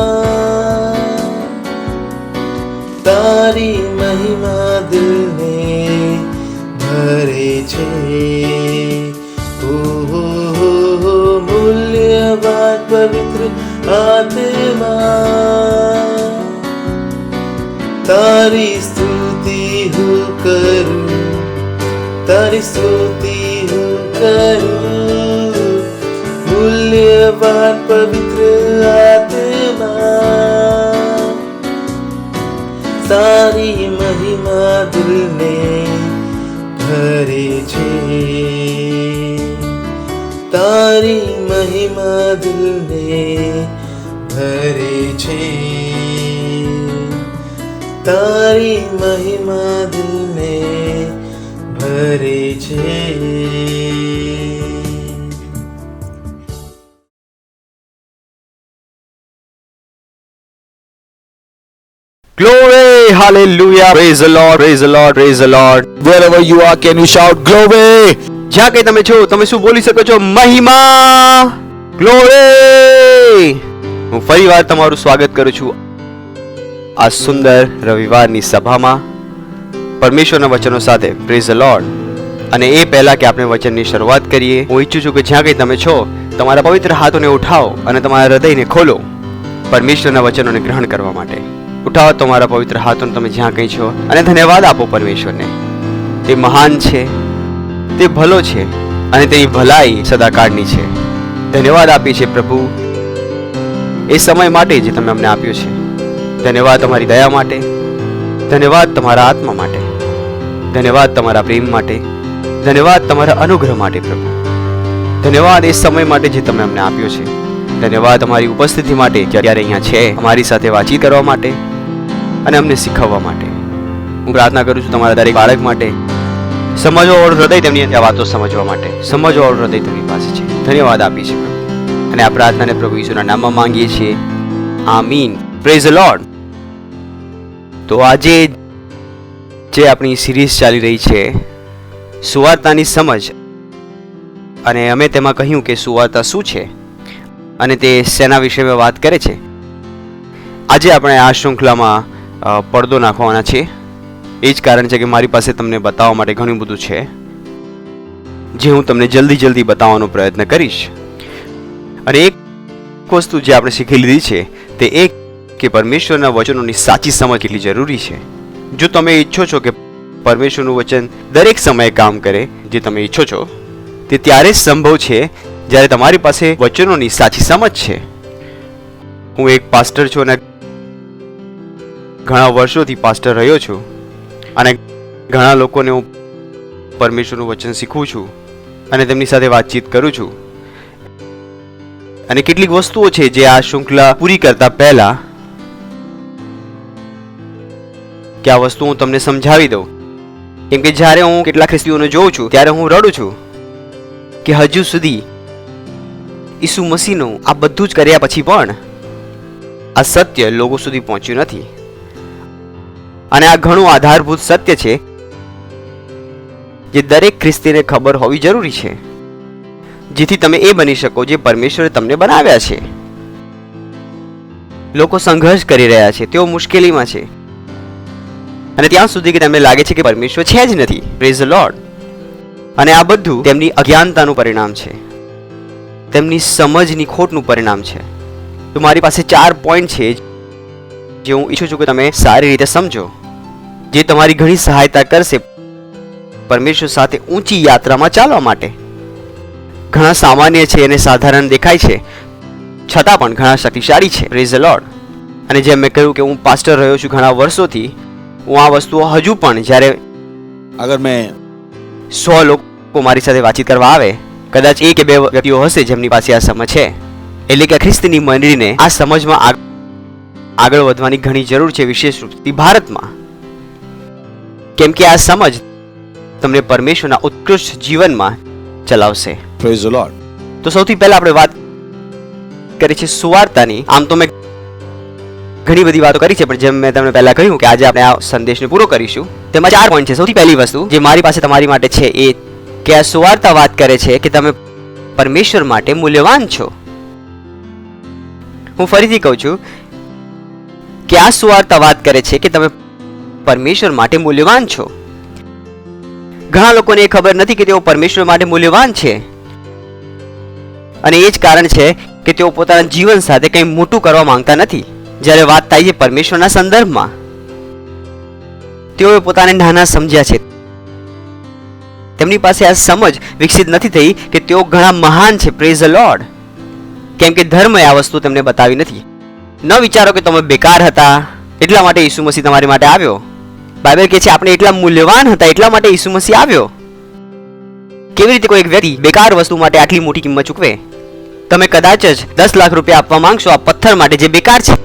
Speaker 1: तारी महिमा दिल में भरे छे। मूल्यवान पवित्र आत्मा तारी स्तुति हूँ करूँ, तारी स्तुति हूँ करूँ। मूल्यवान पवित्र आत्मा तारी महिमा दिल में भरे छे, तारी महिमा दिल में भरे छे, तारी महिमा दिल में भरे छे।
Speaker 6: Glory, hallelujah, praise the Lord, praise the Lord, praise the Lord. Wherever you are, can you shout glory? જ્યાં કઈ તમે છો, તમે શું બોલી શકો છો? મહિમા, ગ્લોરી. હું ફરીવાર તમારું સ્વાગત કરું છું આ સુંદર રવિવારની સભામાં પરમેશ્વરના વચનો સાથે. Praise the Lord. અને એ પહેલા કે આપણે વચનની શરૂઆત કરીએ, હું ઈચ્છું છું કે જ્યાં કઈ તમે છો, તમારા પવિત્ર હાથોને ઉઠાવો અને તમારા હૃદયને ખોલો પરમેશ્વરના વચનોને ગ્રહણ કરવા માટે. ઉઠાવો તમારા પવિત્ર હાથોને તમે જ્યાં કંઈ છો અને ધન્યવાદ આપો પરમેશ્વરને. તે મહાન છે, તે ભલો છે અને તેની ભલાઈ સદાકાળની છે. ધન્યવાદ આપીએ છીએ પ્રભુ એ સમય માટે જે તમે અમને આપ્યો છે. ધન્યવાદ તમારી દયા માટે, ધન્યવાદ તમારા આત્મા માટે, ધન્યવાદ તમારા પ્રેમ માટે, ધન્યવાદ તમારા અનુગ્રહ માટે પ્રભુ. ધન્યવાદ એ સમય માટે જે તમે અમને આપ્યો છે. ધન્યવાદ અમારી ઉપસ્થિતિ માટે, જ્યારે અહીંયા છે અમારી સાથે વાતચીત કરવા માટે અને અમને શીખવવા માટે. હું પ્રાર્થના કરું છું તમારા દરેક બાળક માટે, સમજવાવાળું હૃદય તેમની આ વાતો સમજવા માટે, સમજવાવાળું હૃદય તેમની પાસે છે. ધન્યવાદ આપીએ છીએ પ્રભુ અને આ પ્રાર્થનાને પ્રભુ ઈસુના નામમાં માંગીએ છીએ. આમીન. Praise the Lord. તો આજે જે આપણી સિરીઝ ચાલી રહી છે સુવાર્તાની સમજ, અને અમે તેમાં કહ્યું કે સુવાર્તા શું છે અને તે શેના વિષયમાં વાત કરે છે. આજે આપણે આ શૃંખલામાં પડદો નાખવાના છીએ. એ જ કારણ છે કે મારી પાસે તમને બતાવવા માટે ઘણું બધું છે જે હું તમને જલ્દી બતાવવાનો પ્રયત્ન કરીશ. અને એક વસ્તુ જે આપણે શીખી લીધી છે તે એક કે પરમેશ્વરના વચનોની સાચી સમજ કેટલી જરૂરી છે. જો તમે ઈચ્છો છો કે પરમેશ્વરનું વચન દરેક સમયે કામ કરે જે તમે ઈચ્છો છો, તે ત્યારે જ સંભવ છે જ્યારે તમારી પાસે વચનોની સાચી સમજ છે. હું એક પાસ્ટર છું અને ઘણા વર્ષોથી પાસ્ટર રહ્યો છું અને ઘણા લોકોને હું પરમેશ્વરનું વચન શીખું છું અને તેમની સાથે વાતચીત કરું છું. અને કેટલીક વસ્તુઓ છે જે આ શૃંખલા પૂરી કરતા પહેલા કે આ વસ્તુ હું તમને સમજાવી દઉં. કેમ કે જ્યારે હું કેટલાક ખ્રિસ્તીઓને જોઉં છું ત્યારે હું રડું છું કે હજુ સુધી ઈસુ મસીહનું આ બધું જ કર્યા પછી પણ આ સત્ય લોકો સુધી પહોંચ્યું નથી. અને આ ઘણું આધારભૂત સત્ય છે જે દરેક ખ્રિસ્તીને ખબર હોવી જરૂરી છે, જેથી તમે એ બની શકો જે પરમેશ્વરે તમને બનાવ્યા છે. લોકો સંઘર્ષ કરી રહ્યા છે, તેઓ મુશ્કેલીમાં છે અને ત્યાં સુધી કે તેમને લાગે છે કે પરમેશ્વર છે જ નથી. Praise the Lord. અને આ બધું તેમની અજ્ઞાનતાનું પરિણામ છે, તેમની સમજની ખોટનું પરિણામ છે. તો મારી પાસે 4 પોઈન્ટ છે જે હું ઈચ્છું છું કે તમે સારી રીતે સમજો, જે તમારી ઘણી સહાયતા કરશે પરમેશ્વર સાથે ઊંચી યાત્રામાં ચાલવા માટે. ઘણા સામાન્ય છે અને સાધારણ દેખાય છે, છતાં પણ ઘણા શક્તિશાળી છે. Praise the Lord. અને જેમ મેં કહ્યું કે હું પાસ્ટર રહ્યો છું ઘણા વર્ષોથી, હું આ વસ્તુઓ હજુ પણ જ્યારે
Speaker 5: अगर मैं
Speaker 6: 100 લોકો મારી સાથે વાતચીત કરવા આવે, કદાચ 1 કે 2 વ્યક્તિઓ હશે જેમની પાસે આ સમજ છે. એટલે કે ખ્રિસ્તીની મંડળીને આ સમજમાં આગળ વધવાની ઘણી જરૂર છે, વિશેષ રૂપથી ભારતમાં. કેમ કે આ સમજ તમને પરમેશ્વરના ઉત્કૃષ્ટ જીવનમાં ચલાવશે.
Speaker 5: Praise the Lord.
Speaker 6: તો સૌથી પહેલા આપણે વાત કરી છે સુવાર્તાની. આમ તો મેં ઘણી બધી વાતો કરી છે, પણ જેમ મેં તમને પહેલા કહ્યું કે આજે આપણે આ સંદેશને પૂરો કરીશું. તેમાં 4 પોઈન્ટ છે. સૌથી પહેલી વસ્તુ જે મારી પાસે તમારી માટે છે એ કે આ સુવાર્તા વાત કરે છે કે તમે પરમેશ્વર માટે મૂલ્યવાન છો. હું ફરીથી કહું છું કે આ સુવાર્તા વાત કરે છે કે તમે પરમેશ્વર માટે મૂલ્યવાન છો. ઘણા લોકોને એ ખબર નથી કે તેઓ પરમેશ્વર માટે મૂલ્યવાન છે, અને એ જ કારણ છે કે તેઓ પોતાના જીવન સાથે કંઈ મોટું કરવા માંગતા નથી. જ્યારે વાત થાય છે પરમેશ્વરના સંદર્ભમાં, તેઓએ પોતાને નાના સમજ્યા છે. તેમની પાસે આ સમજ વિકસિત નથી થઈ કે તેઓ ઘણા મહાન છે. Praise the lord. કેમ કે ધર્મએ આ વસ્તુ તેમને બતાવી નથી. ન વિચારો કે તમે બેકાર હતા એટલા માટે ઈસુ મસીહ તમારી માટે આવ્યો. બાઇબલ કહે છે આપણે એટલા મૂલ્યવાન હતા એટલા માટે ઈસુ મસીહ આવ્યો. કેવી રીતે કોઈ એક વ્યક્તિ બેકાર વસ્તુ માટે આટલી મોટી કિંમત ચૂકવે? તમે કદાચ જ 10 લાખ રૂપિયા આપવા માંગશો આ પથ્થર માટે જે બેકાર છે.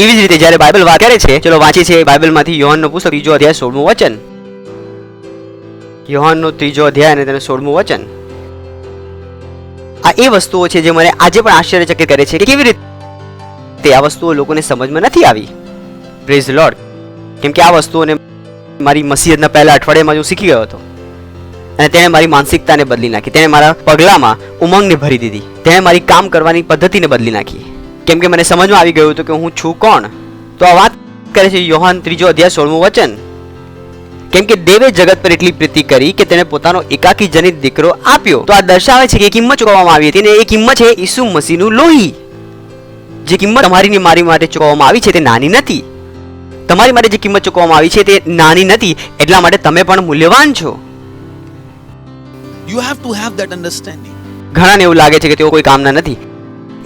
Speaker 6: એવી જ રીતે જ્યારે બાઇબલ વાત કરે છે, ચલો વાંચીએ છીએ બાઇબલમાંથી યોહાનનો પુસ્તક 3 અધ્યાય 16મું વચન. યોહાનનો 3 અધ્યાય અને તેનું 16મું વચન. આ એ વસ્તુઓ છે જે મને આજે પણ આશ્ચર્યચકિત કરે છે કે કેવી રીતે આ વસ્તુઓ લોકોને સમજમાં નથી આવી. Praise the lord. કેમ કે આ વસ્તુઓને મારી મસીહતના પહેલા અઠવાડિયામાં હું શીખી ગયો હતો અને તેણે મારી માનસિકતાને બદલી નાખી. તેણે મારા પગલામાં ઉમંગને ભરી દીધી. તેણે મારી કામ કરવાની પદ્ધતિને બદલી નાખી. કેમ કે મને સમજમાં આવી ગયું હતું કે હું છું કોણ. તો આ વાત કરે છે યોહાન 3 અધ્યાય 16મું વચન. કેમ કે દેવે જગત પર એટલી પ્રીતિ કરી કે તેને પોતાનો એકાકી જનિત દીકરો આપ્યો. તો આ દર્શાવે છે કે કિંમત ચૂકવવામાં આવી હતી અને એ કિંમત છે ઈસુ મસીહનું લોહી. જે કિંમત તમારી મારી માટે ચૂકવવામાં આવી છે તે નાની નથી. તમારી માટે જે કિંમત ચૂકવવામાં આવી છે તે નાની નથી, એટલા માટે તમે પણ મૂલ્યવાન છો.
Speaker 5: You have to have that understanding.
Speaker 6: ઘણાને એવું લાગે છે કે તેઓ કોઈ કામના નથી.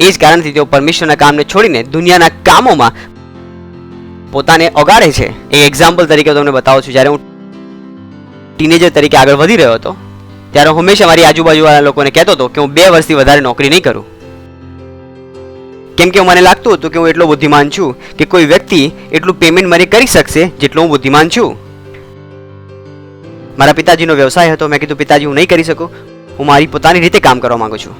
Speaker 6: એ જ કારણથી તેઓ પરમેશ્વરના કામને છોડીને દુનિયાના કામોમાં પોતાને ઓગાળે છે. એક એક્ઝામ્પલ તરીકે તમને બતાવું છું. જ્યારે હું ટીનેજર તરીકે આગળ વધી રહ્યો હતો ત્યારે હંમેશા મારી આજુબાજુવાળા લોકોને કહેતો હતો કે હું 2 વર્ષથી વધારે નોકરી નહીં કરું. કેમ કે મને લાગતું હતું કે હું એટલો બુદ્ધિમાન છું કે કોઈ વ્યક્તિ એટલું પેમેન્ટ મને કરી શકશે જેટલો હું બુદ્ધિમાન છું. મારા પિતાજીનો વ્યવસાય હતો. મેં કીધું પિતાજી હું નહીં કરી શકું, હું મારી પોતાની રીતે કામ કરવા માંગુ છું.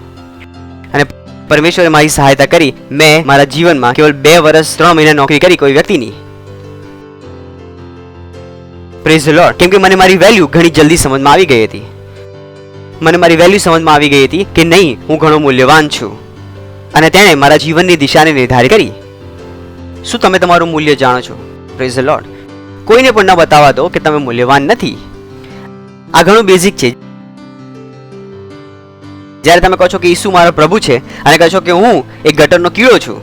Speaker 6: અને પરમેશ્વરે મારી સહાયતા કરી. મેં મારા જીવનમાં કેવલ 2 વર્ષ 3 મહિના નોકરી કરી કોઈ વ્યક્તિની. Praise the lord. કેમ કે મને મારી વેલ્યુ ઘણી જલ્દી સમજમાં આવી ગઈ હતી. મને મારી વેલ્યુ સમજમાં આવી ગઈ હતી કે નહીં, હું ઘણો મૂલ્યવાન છું. અને તેણે મારા જીવનની દિશાને નિર્ધારિત કરી. શું તમે તમારું મૂલ્ય જાણો છો? Praise the lord. કોઈને પણ ન બતાવવા દો કે તમે મૂલ્યવાન નથી. આ ઘણું બેઝિક છે. જ્યારે તમે કહો છો કે ઈસુ મારો પ્રભુ છે અને કહો છો કે હું એક ગટરનો કીડો છું,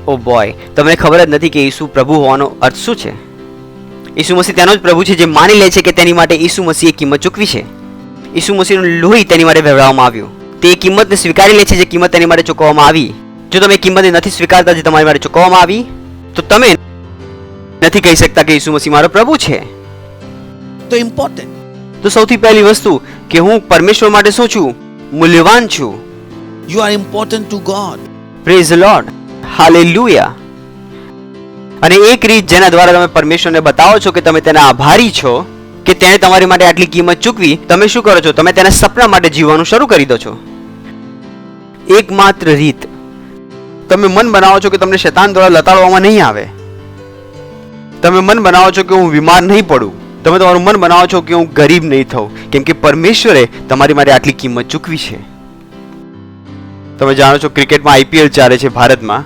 Speaker 6: ઓ બોય, તમને ખબર જ નથી કે ઈસુ પ્રભુ હોવાનો અર્થ શું છે. ઈસુ મસીહ તેનો જ પ્રભુ છે જે માની લે છે કે તેની માટે ઈસુ મસીહે કિંમત ચૂકવી છે. ઈસુ મસીહનું લોહી તેની માટે વહેવડાવવામાં આવ્યું. તે એ કિંમતને સ્વીકારી લે છે જે કિંમત તેની માટે ચૂકવવામાં આવી. જો તમે કિંમતને નથી સ્વીકારતા જે તમારી માટે ચૂકવવામાં આવી, તો તમે નથી કહી શકતા કે ઈસુ મસીહ મારો પ્રભુ છે.
Speaker 5: तो इम्पोर्टेंट.
Speaker 6: તો સૌથી પહેલી વસ્તુ કે હું પરમેશ્વર માટે શું છું? મૂલ્યવાન છું.
Speaker 5: You are important to God.
Speaker 6: Praise the Lord, hallelujah. અને એક રીત જેના દ્વારા તમે પરમેશ્વરને બતાવો છો કે તમે તેના આભારી છો કે તેણે તમારી માટે આટલી કિંમત ચૂકવી, તમે શું કરો છો? તમે તેના સપના માટે જીવવાનું શરૂ કરી દો છો. એકમાત્ર રીત, તમે મન બનાવો છો કે તમને શૈતાન દ્વારા લતાડવામાં નહીં આવે. તમે મન બનાવો છો કે હું બીમાર નહીં પડું. તમે તમારું મન બનાવો છો કે હું ગરીબ નહીં થઉં, કેમ કે પરમેશ્વરે તમારી માટે આટલી કિંમત ચૂકવી છે. તમે જાણો છો ક્રિકેટમાં IPL ચાલે છે ભારતમાં,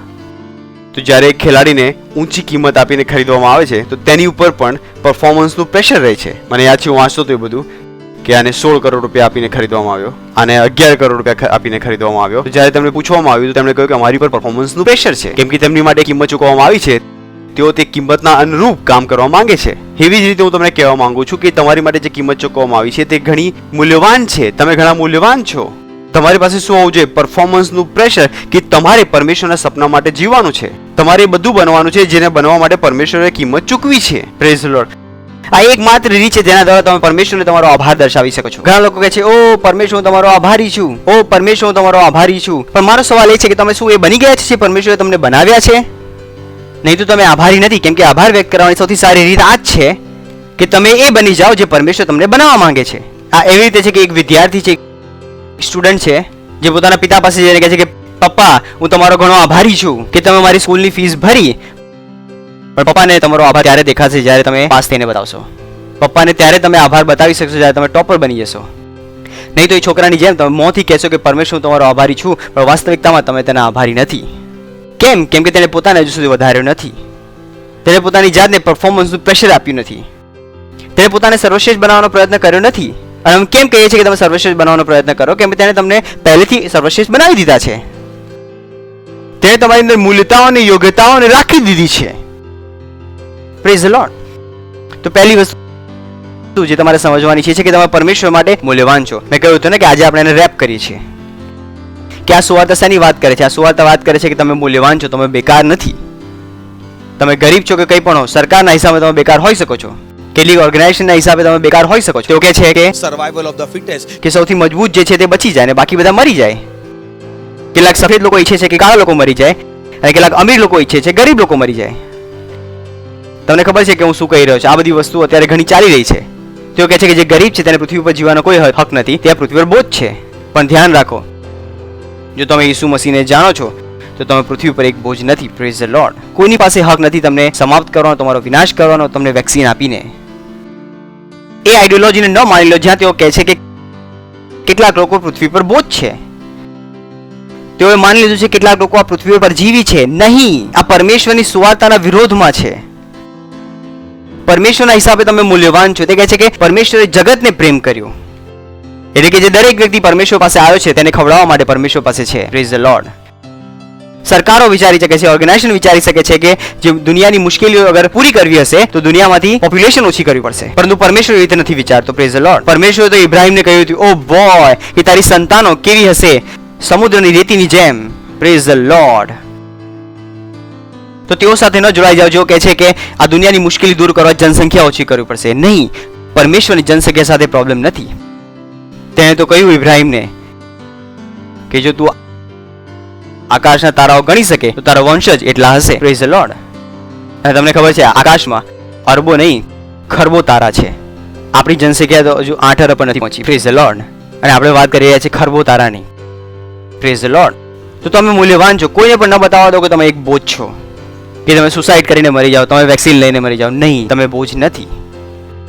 Speaker 6: તો જ્યારે એક ખેલાડીને ઊંચી કિંમત આપીને ખરીદવામાં આવે છે તો તેની ઉપર પણ પરફોર્મન્સનું પ્રેશર રહે છે. મને યાદ છે, હું વાંચતો હતો એ બધું કે આને 16 કરોડ રૂપિયા આપીને ખરીદવામાં આવ્યો, આને 11 કરોડ રૂપિયા આપીને ખરીદવામાં આવ્યો. તો જ્યારે તેમને પૂછવામાં આવ્યું તો તેમણે કહ્યું કે અમારી પર પરફોર્મન્સનું પ્રેશર છે, કેમ કે તેમની માટે કિંમત ચૂકવવામાં આવી છે, તેઓ તે કિંમતના અનુરૂપ કામ કરવા માંગે છે. એવી જ રીતે હું તમને કહેવા માંગુ છું કે તમારી માટે જે કિંમત ચૂકવવામાં આવી છે તે ઘણી મૂલ્યવાન છે. તમે ઘણા મૂલ્યવાન છો. તમારી પાસે શું હોવું જોઈએ? પરફોર્મન્સનું પ્રેશર કે તમારે પરમેશ્વરના સપના માટે જીવવાનું છે. તમારે એ બધું બનવાનું છે જેને બનવા માટે પરમેશ્વરે કિંમત ચૂકવી છે. Praise the Lord. આ એકમાત્ર રીત છે જેના દ્વારા તમે પરમેશ્વરને તમારો આભાર દર્શાવી શકો છો. ઘણા લોકો કહે છે, ઓ પરમેશ્વર હું તમારો આભારી છું, ઓ પરમેશ્વર હું તમારો આભારી છું. પણ મારો સવાલ એ છે કે તમે શું એ બની ગયા છે જે પરમેશ્વરે તમને બનાવ્યા છે? નહીં તો તમે આભારી નથી, કેમ કે આભાર વ્યક્ત કરવાની સૌથી સારી રીત આ જ છે કે તમે એ બની જાઓ જે પરમેશ્વર તમને બનાવવા માંગે છે. આ એવી રીતે છે કે એક વિદ્યાર્થી છે, સ્ટુડન્ટ છે, જે પોતાના પિતા પાસે જઈને કહે છે કે પપ્પા હું તમારો ઘણો આભારી છું કે તમે મારી સ્કૂલની ફીસ ભરી. પણ પપ્પાને તમારો આભાર ત્યારે દેખાશે જ્યારે તમે પાસ થઈને બતાવશો. પપ્પાને ત્યારે તમે આભાર બતાવી શકશો જ્યારે તમે ટોપર બની જશો. નહીં તો એ છોકરાની જેમ તમે મોંથી કહેશો કે પરમેશ્વર હું તમારો આભારી છું, પણ વાસ્તવિકતામાં તમે તેના આભારી નથી. કેમ? કેમ કે તેણે પોતાને હજુ સુધી વધાર્યો નથી. તેણે પોતાની જાતને પરફોર્મન્સનું પ્રેશર આપ્યું નથી. તેણે પોતાને સર્વશ્રેષ્ઠ બનાવવાનો પ્રયત્ન કર્યો નથી. અને અમે કેમ કહીએ છીએ કે તમે સર્વશ્રેષ્ઠ બનાવવાનો પ્રયત્ન કરો? કેમ કે તેણે તમને પહેલેથી સર્વશ્રેષ્ઠ બનાવી દીધા છે. તેણે તમારી અંદર મૂલ્યતાઓને, યોગ્યતાઓને રાખી દીધી છે. Praise the Lord. તો પહેલી વસ્તુ જે તમારે સમજવાની છે કે તમે પરમેશ્વર માટે મૂલ્યવાન છો. મેં કહ્યું હતું ને કે આજે આપણે એને રેપ કરીએ છીએ કે આ સુવાર્તા શેની વાત કરે છે? આ સુવાર્તા વાત કરે છે કે તમે મૂલ્યવાન છો, તમે બેકાર નથી. તમે ગરીબ છો કે કંઈ પણ હો, સરકારના હિસાબે તમે બેકાર હોઈ શકો છો, કેટલીક ઓર્ગેનાઇઝેશનના હિસાબે તમે બેકાર હોઈ શકો છો. તેઓ કહે છે કે
Speaker 5: સર્વાઇવલ ઓફ ધ ફિટેસ્ટ,
Speaker 6: કે સૌથી મજબૂત જે છે તે બચી જાય અને બાકી બધા મરી જાય. કેટલાક સફેદ લોકો ઈચ્છે છે કે કાળા લોકો મરી જાય, અને કેટલાક અમીર લોકો ઈચ્છે છે ગરીબ લોકો મરી જાય. તમને ખબર છે કે હું શું કહી રહ્યો છું? આ બધી વસ્તુ અત્યારે ઘણી ચાલી રહી છે. તેઓ કહે છે કે જે ગરીબ છે તેને પૃથ્વી પર જીવવાનો કોઈ હક નથી, તે પૃથ્વી પર બોજ છે. પણ ધ્યાન રાખો, જો તમે ઈસુ મસીહને જાણો છો તો તમે પૃથ્વી પર એક બોજ નથી. Praise the lord. કોઈની પાસે હક નથી તમને સમાપ્ત કરવાનો, તમારો વિનાશ કરવાનો, તમને વેક્સિન આપીને. એ આઈડિયોલોજીને ન માની લો જ્યાં તેઓ કહે છે કે કેટલાક લોકો પૃથ્વી પર બોજ છે. તેઓએ માની લીધું છે કેટલાક લોકો આ પૃથ્વી પર જીવી છે. નહીં, આ પરમેશ્વરની સુવાર્તાના વિરોધમાં છે. પરમેશ્વરના હિસાબે તમે મૂલ્યવાન છો. તે કહે છે કે પરમેશ્વરે જગતને પ્રેમ કર્યો, એટલે કે જે દરેક વ્યક્તિ પરમેશ્વર પાસે આવ્યો છે તેને ખવડાવવા માટે પરમેશ્વર પાસે છે. Praise the lord. સરકારો વિચારી શકે છે, ઓર્ગેનાઇઝેશન વિચારી શકે છે કે જે દુનિયાની મુશ્કેલીઓ અગર પૂરી કરવી હશે તો દુનિયામાંથી પોપ્યુલેશન ઓછી કરવી પડશે, પરંતુ પરમેશ્વર એવી રીતે નથી વિચારતો. Praise the lord. પરમેશ્વરે તો ઇબ્રાહિમને કહ્યું હતું, ઓ બોય, કે તારી સંતાનો કેવી હશે? સમુદ્રની રેતીની જેમ. Praise the Lord. તો તેઓ સાથે ન જોડાઈ જાવ જેઓ કહે છે કે આ દુનિયાની મુશ્કેલી દૂર કરવા જનસંખ્યા ઓછી કરવી પડશે. નહીં, પરમેશ્વરની જનસંખ્યા સાથે પ્રોબ્લેમ નથી. તેણે તો કહ્યું ઇબ્રાહિમને કે જો તું આકાશના તારાઓ ગણી શકે તો તારો વંશજ એટલા હશે. Praise the Lord. અને તમને ખબર છે આકાશમાં અરબો નહીં ખરબો તારા છે. આપણી જનસંખ્યા તો હજુ 8 અરબ પણ નથી પહોંચી. Praise the Lord. અને આપણે વાત કરી રહ્યા છીએ ખરબો તારાની. Praise the Lord. તો તમે મૂલ્યવાન છો. કોઈને પણ ન બતાવવા દો કે તમે એક બોજ છો, કે તમે સુસાઇડ કરીને મરી જાઓ, તમે વેક્સિન લઈને મરી જાઓ. નહીં, તમે બોજ નથી.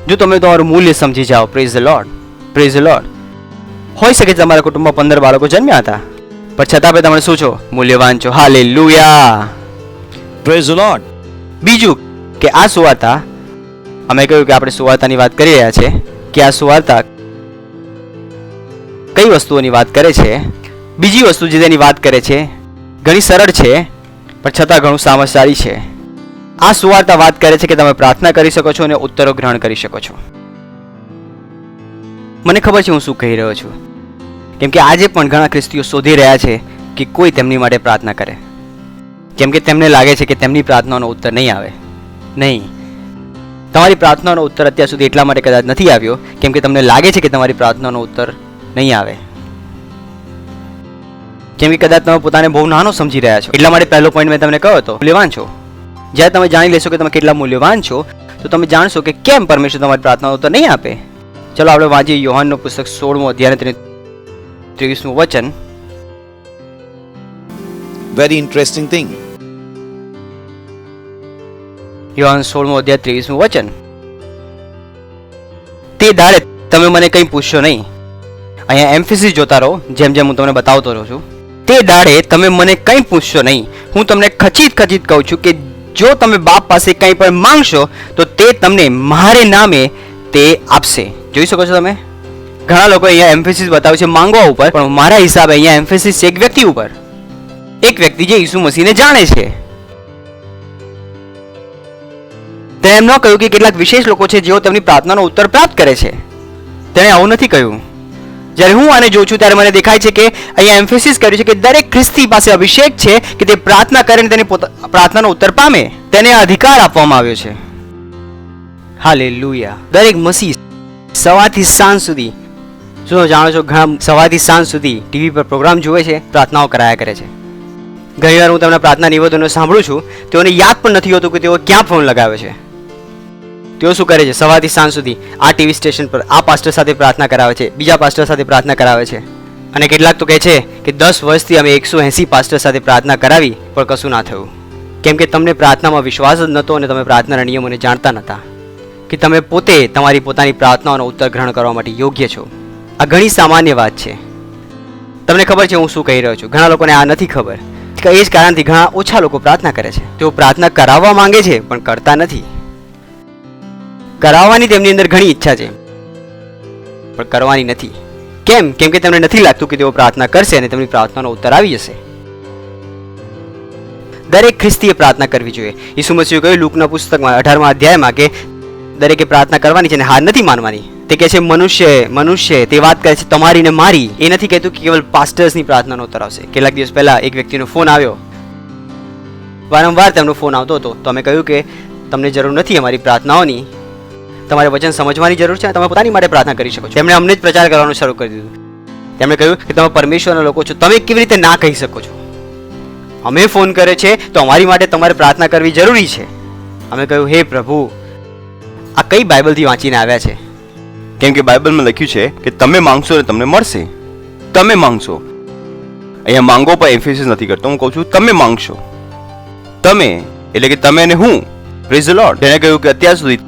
Speaker 6: જો તમે તમારું મૂલ્ય સમજી જાઓ. Praise the Lord. Praise the lord. હોઈ શકે તમારા કુટુંબમાં 15 બાળકો જન્મ્યા હતા, પણ છતાં પણ તમે શું છો? મૂલ્યવાન છો. હાલેલુયા.
Speaker 5: Praise the lord.
Speaker 6: બીજું કે આ સુવાર્તા, અમે કહ્યું કે આપણે સુવાર્તાની વાત કરી રહ્યા છે, કે આ સુવાર્તા કઈ વસ્તુઓની વાત કરે છે, બીજી વસ્તુ જે તેની વાત કરે છે ઘણી સરળ છે પણ છતાં ઘણું સામર્થશાળી છે. આ સુવાર્તા વાત કરે છે કે તમે પ્રાર્થના કરી શકો છો અને ઉત્તરો ગ્રહણ કરી શકો છો. મને ખબર છે હું શું કહી રહ્યો છું, કેમ કે આજે પણ ઘણા ખ્રિસ્તીઓ શોધી રહ્યા છે કે કોઈ તેમની માટે પ્રાર્થના કરે, કેમ કે તેમને લાગે છે કે તેમની પ્રાર્થનાનો ઉત્તર નહીં આવે. નહીં, તમારી પ્રાર્થનાનો ઉત્તર અત્યાર સુધી એટલા માટે કદાચ નથી આવ્યો કેમ કે તમને લાગે છે કે તમારી પ્રાર્થનાનો ઉત્તર નહીં આવે, કેમ કે કદાચ તમે પોતાને બહુ નાનો સમજી રહ્યા છો. એટલા માટે પહેલો પોઈન્ટ મેં તમને કહ્યો હતો, મૂલ્યવાન છો. જ્યારે તમે જાણી લેશો કે તમે કેટલા મૂલ્યવાન છો તો તમે જાણશો કે કેમ પરમેશ્વર તમારી પ્રાર્થનાનો ઉત્તર નહીં આપે. ચલો આપણે વાંચીએ યોહાનનું પુસ્તક 16મો અધ્યાય 23મું વચન.
Speaker 5: Very interesting thing.
Speaker 6: યોહાન 16મો અધ્યાય 23મું વચન. તે દાડે તમે મને કંઈ પૂછશો નહીં. અહીંયા એમ્ફેસિસ જોતા રહો, જેમ જેમ હું તમને બતાવતો રહું છું. તે દાડે તમે મને કંઈ પૂછશો નહીં. હું તમને ખચિત કહું છું કે જો તમે બાપ પાસે કંઈ પણ માંગશો તો તે તમને મારે નામે તે આપશે. જોઈ શકો છો તમે, ઘણા લોકો અહીંયા એમ્ફેસિસ બતાવે છે માંગવા ઉપર, પણ મારા હિસાબે અહીંયા એમ્ફેસિસ છે એક વ્યક્તિ ઉપર. એક વ્યક્તિ જે ઈસુ મસીહને જાણે છે. તેણે એમ ન કહ્યું કે કેટલાક વિશેષ લોકો છે જેઓ તેમની પ્રાર્થનાનો ઉત્તર પ્રાપ્ત કરે છે. તેણે આવું નથી કહ્યું. જ્યારે હું આને જોઉં છું ત્યારે મને દેખાય છે કે અહીંયા એમ્ફેસિસ કર્યું છે કે દરેક ખ્રિસ્તી પાસે અભિષેક છે કે તે પ્રાર્થના કરીને તેની પ્રાર્થનાનો ઉત્તર પામે. તેને અધિકાર આપવામાં આવ્યો છે. હાલેલુયા. દરેક મસીહ સવારથી સાંજ સુધી, શું જાણો છો, ઘણા સવારથી સાંજ સુધી ટીવી પર પ્રોગ્રામ જુએ છે, પ્રાર્થનાઓ કરાયા કરે છે. ઘણીવાર હું તેમના પ્રાર્થના નિવેદનો સાંભળું છું, તેઓને યાદ પણ નથી હોતું કે તેઓ ક્યાં ફોન લગાવે છે. તેઓ શું કરે છે, સવારથી સાંજ સુધી આ ટીવી સ્ટેશન પર આ પાસ્ટર સાથે પ્રાર્થના કરાવે છે, બીજા પાસ્ટર સાથે પ્રાર્થના કરાવે છે. અને કેટલાક તો કહે છે કે 10 વર્ષથી અમે 180 પાસ્ટર સાથે પ્રાર્થના કરાવી પણ કશું ના થયું, કેમ કે તમને પ્રાર્થનામાં વિશ્વાસ જ નહોતો અને તમે પ્રાર્થનાના નિયમોને જાણતા નહોતા કે તમે પોતે તમારી પોતાની પ્રાર્થનાઓનો ઉત્તર ગ્રહણ કરવા માટે યોગ્ય છો. આ ઘણી સામાન્ય વાત છે. તમને ખબર છે હું શું કહી રહ્યો છું? ઘણા લોકોને આ નથી ખબર. એ જ કારણથી ઘણા ઓછા લોકો પ્રાર્થના કરે છે. તેઓ પ્રાર્થના કરાવવા માંગે છે પણ કરતા નથી. કરાવવાની તેમની અંદર ઘણી ઈચ્છા છે પણ કરવાની નથી. કેમ? કેમ કે તેમને નથી લાગતું કે તેઓ પ્રાર્થના કરશે અને તેમની પ્રાર્થનાનો ઉત્તર આવી જશે. દરેક ખ્રિસ્તીએ પ્રાર્થના કરવી જોઈએ. ઈસુ મસીહે કહ્યું લૂકના પુસ્તકમાં 18મા અધ્યાયમાં કે દરેકે પ્રાર્થના કરવાની છે અને હાર નથી માનવાની. તે કહે છે મનુષ્ય તે વાત કરે છે તમારી ને મારી. એ નથી કહેતું કે કેવલ પાસ્ટર્સની પ્રાર્થનાનો ઉત્તર આવશે. કેટલાક દિવસ પહેલા એક વ્યક્તિનો ફોન આવ્યો, વારંવાર તેમનો ફોન આવતો હતો. તો અમે કહ્યું કે તમને જરૂર નથી અમારી પ્રાર્થનાઓની, તમારે વચન સમજવાની જરૂર છે, તમે પોતાની માટે પ્રાર્થના કરી શકો છો. તેમણે અમને જ પ્રચાર કરવાનું શરૂ કરી દીધું. તેમણે કહ્યું કે તમે પરમેશ્વરના લોકો છો, તમે કેવી રીતે ના કહી શકો છો? અમે ફોન કરે છે તો અમારી માટે તમારે પ્રાર્થના કરવી જરૂરી છે. અમે કહ્યું હે પ્રભુ, આ કઈ બાઇબલથી વાંચીને આવ્યા છે?
Speaker 5: કેમ કે બાઇબલમાં લખ્યું છે કે તમે માંગશો ને તમને મળશે. તમે માંગશો, અહીંયા માંગો પર એમ્ફેસિસ નથી કરતો. હું કહું છું તમે માંગશો. તમે એટલે કે તમે અને હું. Praise the lord. તેણે કહ્યું કે અત્યાર સુધી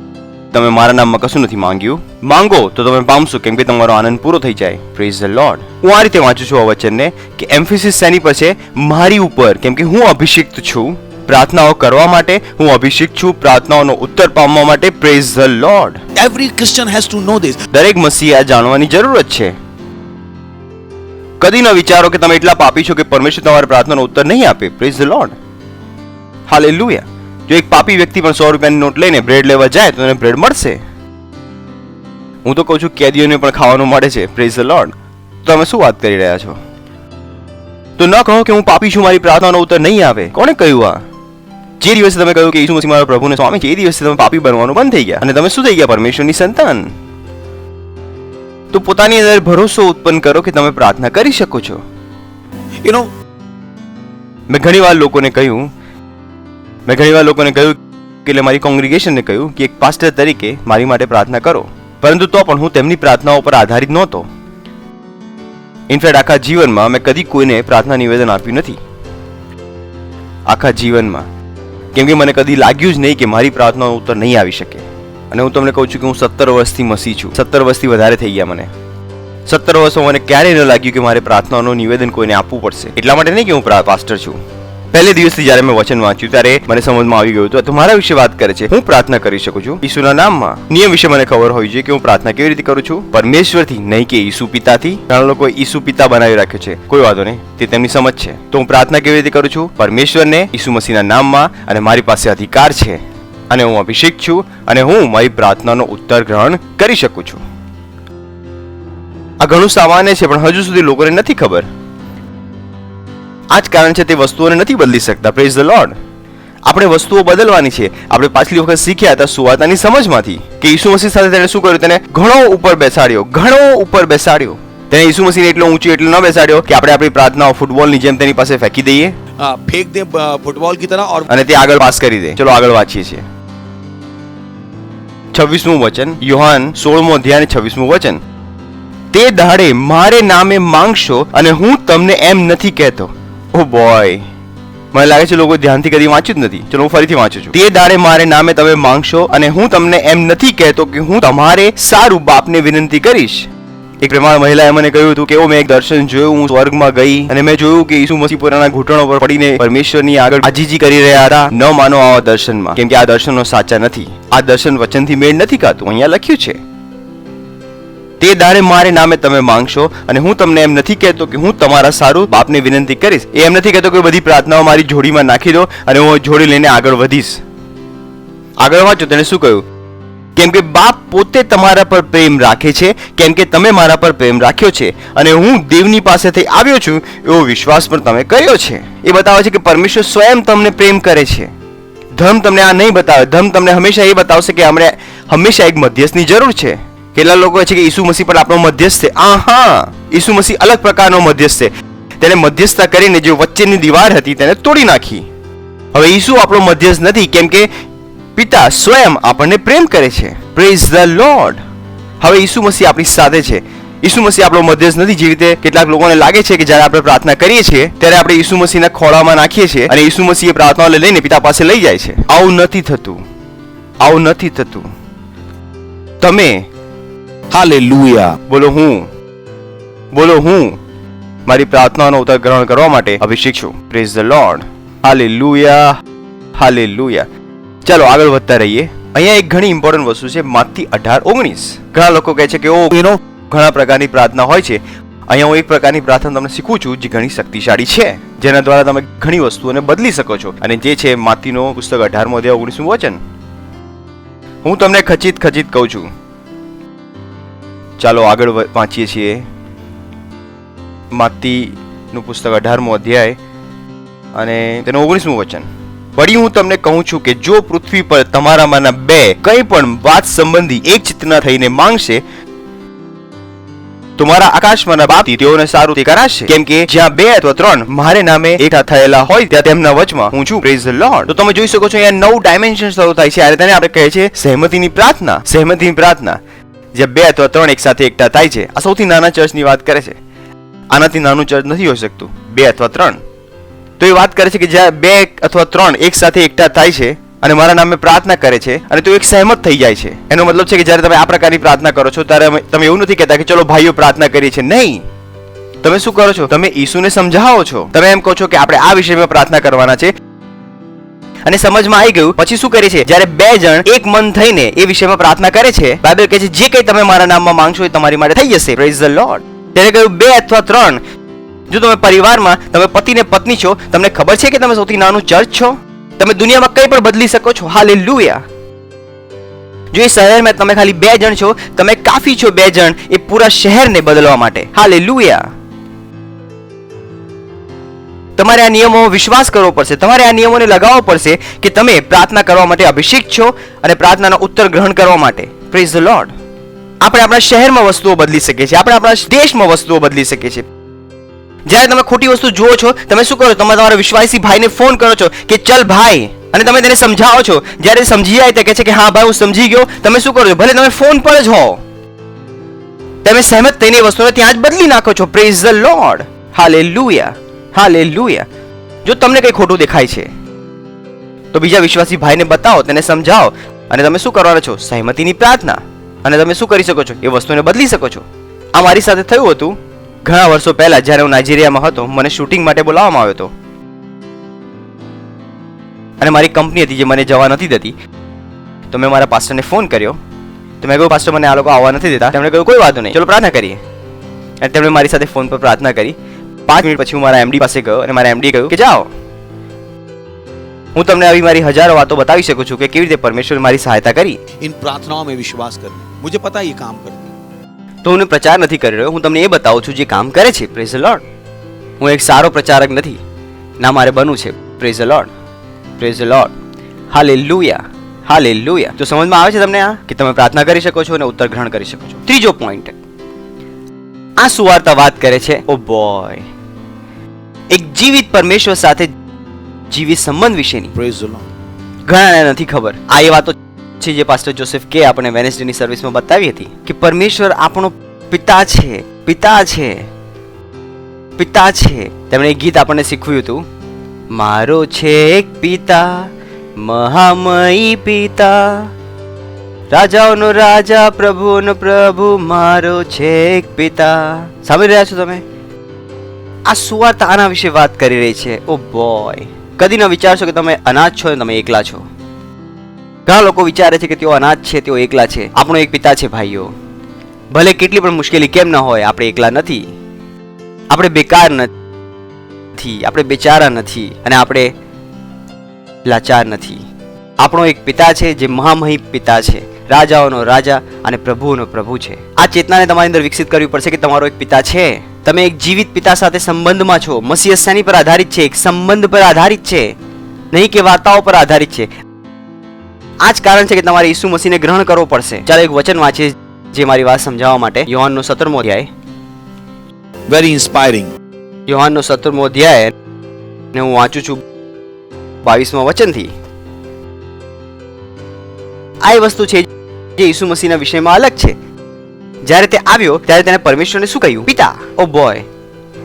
Speaker 5: તમે મારા નામમાં કશું નથી માંગ્યું. માંગો તો તમે પામશો, કેમ કે તમારો આનંદ પૂરો થઈ જાય. Praise the lord. હું આ રીતે વાંચું છું આ વચનને કે એમ્ફેસિસ શેની પર છે? મારી ઉપર. કેમ કે હું અભિષિક્ત છું પ્રાર્થનાઓ કરવા માટે. હું અભિષિક્ત છું પ્રાર્થનાઓનો ઉત્તર પામવા માટે. Praise the lord.
Speaker 7: Every Christian has to know this.
Speaker 5: દરેક મસીહ આ જાણવાની જરૂરત છે. કદી ન વિચારો કે તમે એટલા પાપી છો કે પરમેશ્વર તમારા પ્રાર્થનાનો ઉત્તર નહીં આપે. Praise the Lord. હાલેલુયા. જો એક પાપી વ્યક્તિ પણ 100 રૂપિયાની નોટ લઈને બ્રેડ લેવા જાય તો એને બ્રેડ મળશે. હું તો કહું છું કેદીઓને પણ ખાવાનું મળે છે. Praise the Lord. તો તમે શું વાત કરી રહ્યા છો? તો ન કહો કે હું પાપી છું, મારી પ્રાર્થનાનો ઉત્તર નહીં આવે. કોણે કહ્યું આ? જે દિવસે તમે કહ્યું કે ઈસુ મસીહ મારા પ્રભુ ને સ્વામી છે, એ દિવસે તમે પાપી બનવાનું બંધ થઈ ગયા અને તમે શું થઈ ગયા? પરમેશ્વરની સંતાન. તો પોતાની અંદર ભરોસો ઉત્પન્ન કરો કે તમે પ્રાર્થના કરી શકો છો.
Speaker 7: You know,
Speaker 5: મેં ઘણીવાર લોકોને કહ્યું કે મારી કોંગ્રીગેશનને કહ્યું કે એક પાસ્ટર તરીકે મારી માટે પ્રાર્થના કરો. પરંતુ તો પણ હું તેમની પ્રાર્થનાઓ પર આધારિત નહોતો. ઇનફેક્ટ આખા જીવનમાં મેં કદી કોઈને પ્રાર્થના નિવેદન આપ્યું નથી. આખા જીવનમાં. કેમ કે મને કદી લાગ્યું જ નહીં કે મારી પ્રાર્થનાનો ઉત્તર નહીં આવી શકે. અને હું તમને કહું છું કે હું 17 વર્ષથી મસીહ છું. 17 વર્ષથી વધારે થઈ ગયા મને. 17 વર્ષમાં મને ક્યારેય ન લાગ્યું કે મારે પ્રાર્થનાનું નિવેદન કોઈને આપવું પડશે. એટલા માટે નહીં કે હું પાસ્ટર છું,
Speaker 6: પહેલે દિવસથી જ્યારે મેં વચન વાંચ્યું ત્યારે મને સમજમાં આવી ગયું હતું તમારા વિશે વાત કરે છે. હું પ્રાર્થના કરી શકું છું ઈસુના નામમાં. નિયમ વિશે મને ખબર હોવી જોઈએ કે હું પ્રાર્થના કેવી રીતે કરું છું, પરમેશ્વરથી, નહીં કે ઈસુ પિતાથી. ઘણા લોકો ઈસુ પિતા બનાવી રાખ્યો છે, કોઈ વાંધો નહીં, તે તેમની સમજ છે. તો હું પ્રાર્થના કેવી રીતે કરું છું? પરમેશ્વરને ઈસુ મસીહના નામમાં, અને મારી પાસે અધિકાર છે અને હું અભિષેક છું અને હું મારી પ્રાર્થનાનો ઉત્તર ગ્રહણ કરી શકું છું. આ ઘણું સામાન્ય છે પણ હજુ સુધી લોકોને નથી ખબર. આ જ કારણ છે તે વસ્તુઓને નથી બદલી શકતા. Praise the Lord. આપણે વસ્તુઓ બદલવાની છે. આપણે પાછલી વખત શીખ્યા હતા સુવાર્તાની સમજમાંથી કે ઈસુ મસીહ સાથે તેને શું કર્યું? તેને ઘણો ઉપર બેસાડ્યો. તેને ઈસુ મસીહને એટલો ઊંચો એટલો ન બેસાડ્યો કે આપણે આપણી પ્રાર્થનાઓ ફૂટબોલની જેમ તેની પાસે ફેંકી દઈએ,
Speaker 7: फेंक दे फुटबॉल की तरह और
Speaker 6: અને તે આગળ પાસ કરી દે. ચલો આગળ વાંચીએ છીએ 26મું વચન, યોહાન 16મો અધ્યાય 26મું વચન. તે દાડે મારે નામે માંગશો અને હું તમને એમ નથી કહેતો. ઓ બોય, મને લાગે છે લોકો ધ્યાનથી કદી વાંચ્યું જ નથી. ચલો હું ફરીથી વાંચું છું. તે દાડે મારે નામે તમે માંગશો અને હું તમને એમ નથી કહેતો કે હું તમારે સારું બાપને વિનંતી કરીશ. એક પ્રેમાળ મહિલાએ મને કહ્યું હતું કે મેં એક દર્શન જોયું. હું સ્વર્ગમાં ગઈ અને મેં જોયું કે ઈસુ મસીહ પોતાના ઘૂંટણો પર પડીને પરમેશ્વરની આગળ આજીજી કરી રહ્યા હતા. ન માનો આવા દર્શનમાં, કેમ કે આ દર્શનો સાચા નથી. આ દર્શન વચનથી મેળ નથી ખાતું. અહીંયા લખ્યું છે તે દાડે મારે નામે તમે માંગશો અને હું તમને એમ નથી કહેતો કે હું તમારા સારું બાપને વિનંતી કરીશ. એ એમ નથી કહેતો કે બધી પ્રાર્થનાઓ મારી જોડીમાં નાખી દો અને હું જોડી લઈને આગળ વધીશ. આગળ વાંચો, તેને શું કહ્યું? કેમ કે બાપ પોતે તમારા પર પ્રેમ રાખે છે, કેમ કે તમે મારા પર પ્રેમ રાખ્યો છે અને હું દેવની પાસેથી આવ્યો છું એવો વિશ્વાસ પણ તમે કર્યો છે. એ બતાવે છે કે પરમેશ્વર સ્વયં તમને પ્રેમ કરે છે. ધર્મ તમને આ નહીં બતાવે. ધર્મ તમને હંમેશા એ બતાવશે કે અમને હંમેશા એક મધ્યસ્થની જરૂર છે. કેટલા લોકો છે કે ઈસુ મસીહ પણ આપણો મધ્યસ્થ છે. હા, ઈસુ મસીહ અલગ પ્રકારનો મધ્યસ્થ છે. તેને મધ્યસ્થતા કરીને જે વચ્ચેની દીવાર હતી તેને તોડી નાખી. હવે ઈસુ આપણો મધ્યસ્થ નથી, કેમ કે પિતા સ્વયં આપણને પ્રેમ કરે છે. Praise the lord. હવે ઈસુ મસીહ આપણી સાથે છે. ઈસુ મસીહ આપણો મધ્યસ્થ નથી. જેવી રીતે કેટલાક લોકોને લાગે છે કે જ્યારે આપણે પ્રાર્થના કરીએ છીએ ત્યારે આપણે ઈસુ મસીહના ખોળામાં નાખીએ છીએ અને ઈસુ મસીહ પ્રાર્થનાઓ લઈને પિતા પાસે લઈ જાય છે. આવું નથી થતું. તમે
Speaker 7: हालेलुया.
Speaker 6: બોલો હું મારી પ્રાર્થનાનો ઉત્તર ગ્રહણ કરવા માટે અભિષેક છું. Praise the Lord. હાલેલુયા. ચાલો આગળ વધતા રહીએ. અહીંયા એક ઘણી ઇમ્પોર્ટન્ટ વસ્તુ છે, માથી 18:19. ઘણા લોકો કહે છે કે ઘણા પ્રકારની પ્રાર્થના હોય છે. અહીંયા હું એક પ્રકારની પ્રાર્થના તમને શીખું છું જે ઘણી શક્તિશાળી છે, જેના દ્વારા તમે ઘણી વસ્તુઓને બદલી શકો છો, અને જે છે માથીનો પુસ્તક 18મો અધ્યાય 19મું વચન. હું તમને ખચિત કહું છું. ચાલો આગળ વાંચીએ છીએ. માથીનું પુસ્તક 18મો અધ્યાય અને તેનું 19મું વચન. વળી હું તમને કહું છું કે જો પૃથ્વી પર તમારામાંના બે કંઈ પણ વાત સંબંધી એક ચિત્તના થઈને માંગશે તો મારા આકાશમાંના બાપથી તેઓને સારું તે કરાશે. કેમ કે જ્યાં બે અથવા ત્રણ મારે નામે એકઠા થયેલા હોય ત્યાં તેમના વચમાં હું છું. Praise the Lord. તો તમે જોઈ શકો છો અહીંયા 9 ડાયમેન્શન શરૂ થાય છે. તેને આપણે કહે છે સહેમતીની પ્રાર્થના. જ્યાં બે અથવા ત્રણ એક સાથે એકઠા થાય છે. આ સૌથી નાના ચર્ચની વાત કરે છે. આનાથી નાનું ચર્ચ નથી હોઈ શકતું, બે અથવા ત્રણ. તો એ વાત કરે છે કે જ્યાં બે અથવા ત્રણ એક સાથે એકઠા થાય છે અને મારા નામે પ્રાર્થના કરે છે અને તો એક સહેમત થઈ જાય છે. એનો મતલબ છે કે જ્યારે તમે આ પ્રકારની પ્રાર્થના કરો છો ત્યારે તમે એવું નથી કહેતા કે ચલો ભાઈઓ પ્રાર્થના કરીએ છીએ. નહીં, તમે શું કરો છો? તમે ઈસુને સમજાવો છો. તમે એમ કહો છો કે આપણે આ વિષયમાં પ્રાર્થના કરવાના છે અને સમજમાં આવી ગયું. પછી શું કરે છે? જ્યારે બે જણ એક મન થઈને એ વિષયમાં પ્રાર્થના કરે છે, બાઇબલ કહે છે જે કંઈ તમે મારા નામમાં માંગશો એ તમારી માટે થઈ જશે. Praise the lord. ત્યારે કહ્યું બે અથવા ત્રણ. જો તમે પરિવારમાં તમે પતિ ને પત્ની છો, તમને ખબર છે કે તમે સૌથી નાનું ચર્ચ છો. તમે દુનિયામાં કંઈ પણ બદલી શકો છો. હાલેલુયા. જો એ શહેરમાં તમે ખાલી બે જણ છો, તમે કાફી છો. બે જણ એ પૂરા શહેરને બદલવા માટે. હાલેલુયા. તમારે આ નિયમો વિશ્વાસ કરવો પડશે. તમારે આ નિયમોને લગાવવો પડશે કે તમે પ્રાર્થના કરવા માટે અભિષેક છો અને પ્રાર્થનાનો ઉત્તર ગ્રહણ કરવા માટે. Praise the Lord. આપણે આપણા શહેરમાં વસ્તુઓ બદલી શકીએ છીએ. આપણે આપણા દેશમાં વસ્તુઓ બદલી શકીએ છીએ. જ્યારે તમે ખોટી વસ્તુ જુઓ છો, તમે શું કરો? તમે તમારા વિશ્વાસી ભાઈને ફોન કરો છો કે ચલ ભાઈ, અને તમે તેને સમજાવો છો. જ્યારે સમજી જાય તે કહે છે કે હા ભાઈ હું સમજી ગયો. તમે શું કરો છો? ભલે તમે ફોન પર જ હો, તમે સહેમત થઈને એ વસ્તુને ત્યાં જ બદલી નાખો છો. Praise the Lord. હાલેલુયા. જો તમને કંઈ ખોટું દેખાય છે તો બીજા વિશ્વાસી ભાઈને બતાવો, તેને સમજાવો, અને તમે શું કરવાના છો? સહેમતીની પ્રાર્થના. અને તમે શું કરી શકો છો? એ વસ્તુને બદલી શકો છો. આ મારી સાથે થયું હતું ઘણા વર્ષો પહેલા. જ્યારે હું નાઇજીરિયામાં હતો, મને શૂટિંગ માટે બોલાવવામાં આવ્યો હતો
Speaker 8: અને મારી કંપની હતી જે મને જવા નથી દેતી. તો મેં મારા પાસ્ટરને ફોન કર્યો. તો મેં કહ્યું પાસ્ટર મને આ લોકો આવવા નથી દેતા. તેમણે કહ્યું કોઈ વાંધો નહીં, ચલો પ્રાર્થના કરીએ. અને તેમણે મારી સાથે ફોન પર પ્રાર્થના કરી. 5 મિનિટ પછી હું મારા એમડી પાસે ગયો અને મારા એમડી કહ્યું કે જાઓ, હું તમને આવી મારી હજારો વાતો બતાવી શકું છું કે કેવી રીતે પરમેશ્વરે મારી સહાયતા કરી.
Speaker 7: इन प्रार्थनाओं में विश्वास करना, मुझे पता है ये काम करती है.
Speaker 8: તો હું પ્રચાર નથી કરી રહ્યો, હું તમને એ બતાવું છું જે કામ કરે છે. Praise the lord. હું એક સારો પ્રચારક નથી, ના મારે બનવું છે. Praise the Lord, praise the Lord, hallelujah, hallelujah. તો સમજમાં આવે છે તમને આ કે તમે પ્રાર્થના કરી શકો છો અને ઉત્તર ગ્રહણ કરી શકો છો. ત્રીજો પોઈન્ટ, આ સુવાર્તા વાત કરે છે ઓ બોય એક જીવિત પરમેશ્વર સાથે જીવિત સંબંધ વિશેની.
Speaker 7: Praise the Lord.
Speaker 8: ઘણાને નથી ખબર. આ એ વાતો છે જે પાસ્ટર જોસેફ કે આપણે વેનેસડેની સર્વિસમાં બતાવી હતી કે પરમેશ્વર આપણો પિતા છે, પિતા છે, પિતા છે. તેમણે એક ગીત આપણને શીખવ્યું હતું, મારો છે એક પિતા, મહામયી પિતા, રાજાઓનો રાજા, પ્રભુનો પ્રભુ, મારો છે એક પિતા. સાંભળી રહ્યા છો તમે? આ સુવાર્તા આના વિશે વાત કરી રહી છે. ઓ બોય, કદી ન વિચારશો કે તમે અનાથ છો અને તમે એકલા છો. ઘણા લોકો વિચારે છે કે તેઓ અનાથ છે, તેઓ એકલા છે. આપણો એક પિતા છે ભાઈઓ. ભલે કેટલી પણ મુશ્કેલી કેમ ન હોય, આપણે એકલા નથી, આપણે બેકાર નથી, આપણે બેચારા નથી અને આપણે લાચાર નથી. આપણો એક પિતા છે જે મહામહી પિતા છે, રાજાઓનો રાજા અને પ્રભુનો પ્રભુ છે. આ ચેતનાને તમારી અંદર વિકસિત કરવી પડશે કે તમારો એક પિતા છે. તમે એક જીવિત પિતા સાથે સંબંધમાં છો. મસીહ શાની પર આધારિત છે? એક સંબંધ પર આધારિત છે, નહીં કે વાર્તાઓ પર આધારિત છે. આ જ કારણ છે કે તમારે ઈસુ મસીહને ગ્રહણ કરવો પડશે. ચાલો એક વચન વાંચીએ જે મારી વાત સમજાવવા માટે. યોહાનનો 17મો અધ્યાય.
Speaker 7: Very inspiring.
Speaker 8: યોહાનનો 17મો અધ્યાય ને હું વાંચું છું 22મા વચનથી. આ એ વસ્તુ છે જે ઈસુ મસીહના વિષયમાં અલગ છે. જ્યારે તે આવ્યો ત્યારે તેને પરમેશ્વરને શું કહ્યું? પિતા. ઓ બોય,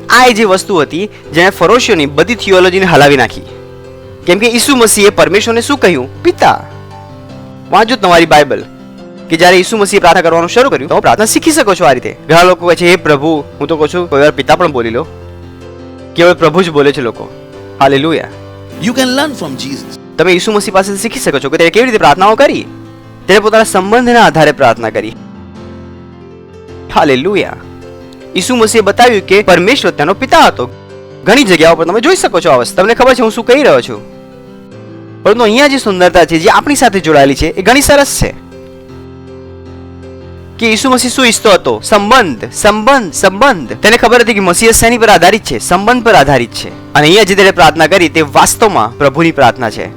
Speaker 8: આ એ જે વસ્તુ હતી જેને ફરોશીઓની બધી થિયોલોજીને હલાવી નાખી. કેમ કે ઈસુ મસીહે પરમેશ્વરને શું કહ્યું? પિતા. વાંચો તમારી બાઇબલ કે જ્યારે ઈસુ મસીહે પ્રાર્થના કરવાનું શરૂ કર્યું તો પ્રાર્થના શીખી શકો છો આ રીતે. ઘણા લોકો કહે છે હે પ્રભુ, હું તો કહું છું કોઈ વાર પિતા પણ બોલી લો, કેવળ પ્રભુ જ બોલે છે લોકો. Hallelujah.
Speaker 7: You can learn from Jesus.
Speaker 8: તમે ઈસુ મસીહ પાસેથી શીખી શકો છો કે તે કેવી રીતે પ્રાર્થનાઓ કરી. તેને પોતાના સંબંધના આધારે પ્રાર્થના કરી. હાલેલુયા. ઈસુ મસીહે બતાવ્યું કે પરમેશ્વર તેનો પિતા હતો. ઘણી જગ્યાઓ પર તમે જોઈ શકો છો આ વસ્તુ. તમને ખબર છે હું શું કહી રહ્યો છું, પરંતુ અહીંયા જે સુંદરતા છે જે આપણી સાથે જોડાયેલી છે એ ઘણી સરસ છે કે ઈસુ મસીહ શું ઈચ્છતો હતો? સંબંધ, સંબંધ, સંબંધ. તેને ખબર હતી કે મસીહ શેની પર આધારિત છે? સંબંધ પર આધારિત છે. અને અહીંયા જે તેને પ્રાર્થના કરી તે વાસ્તવમાં પ્રભુની પ્રાર્થના છે.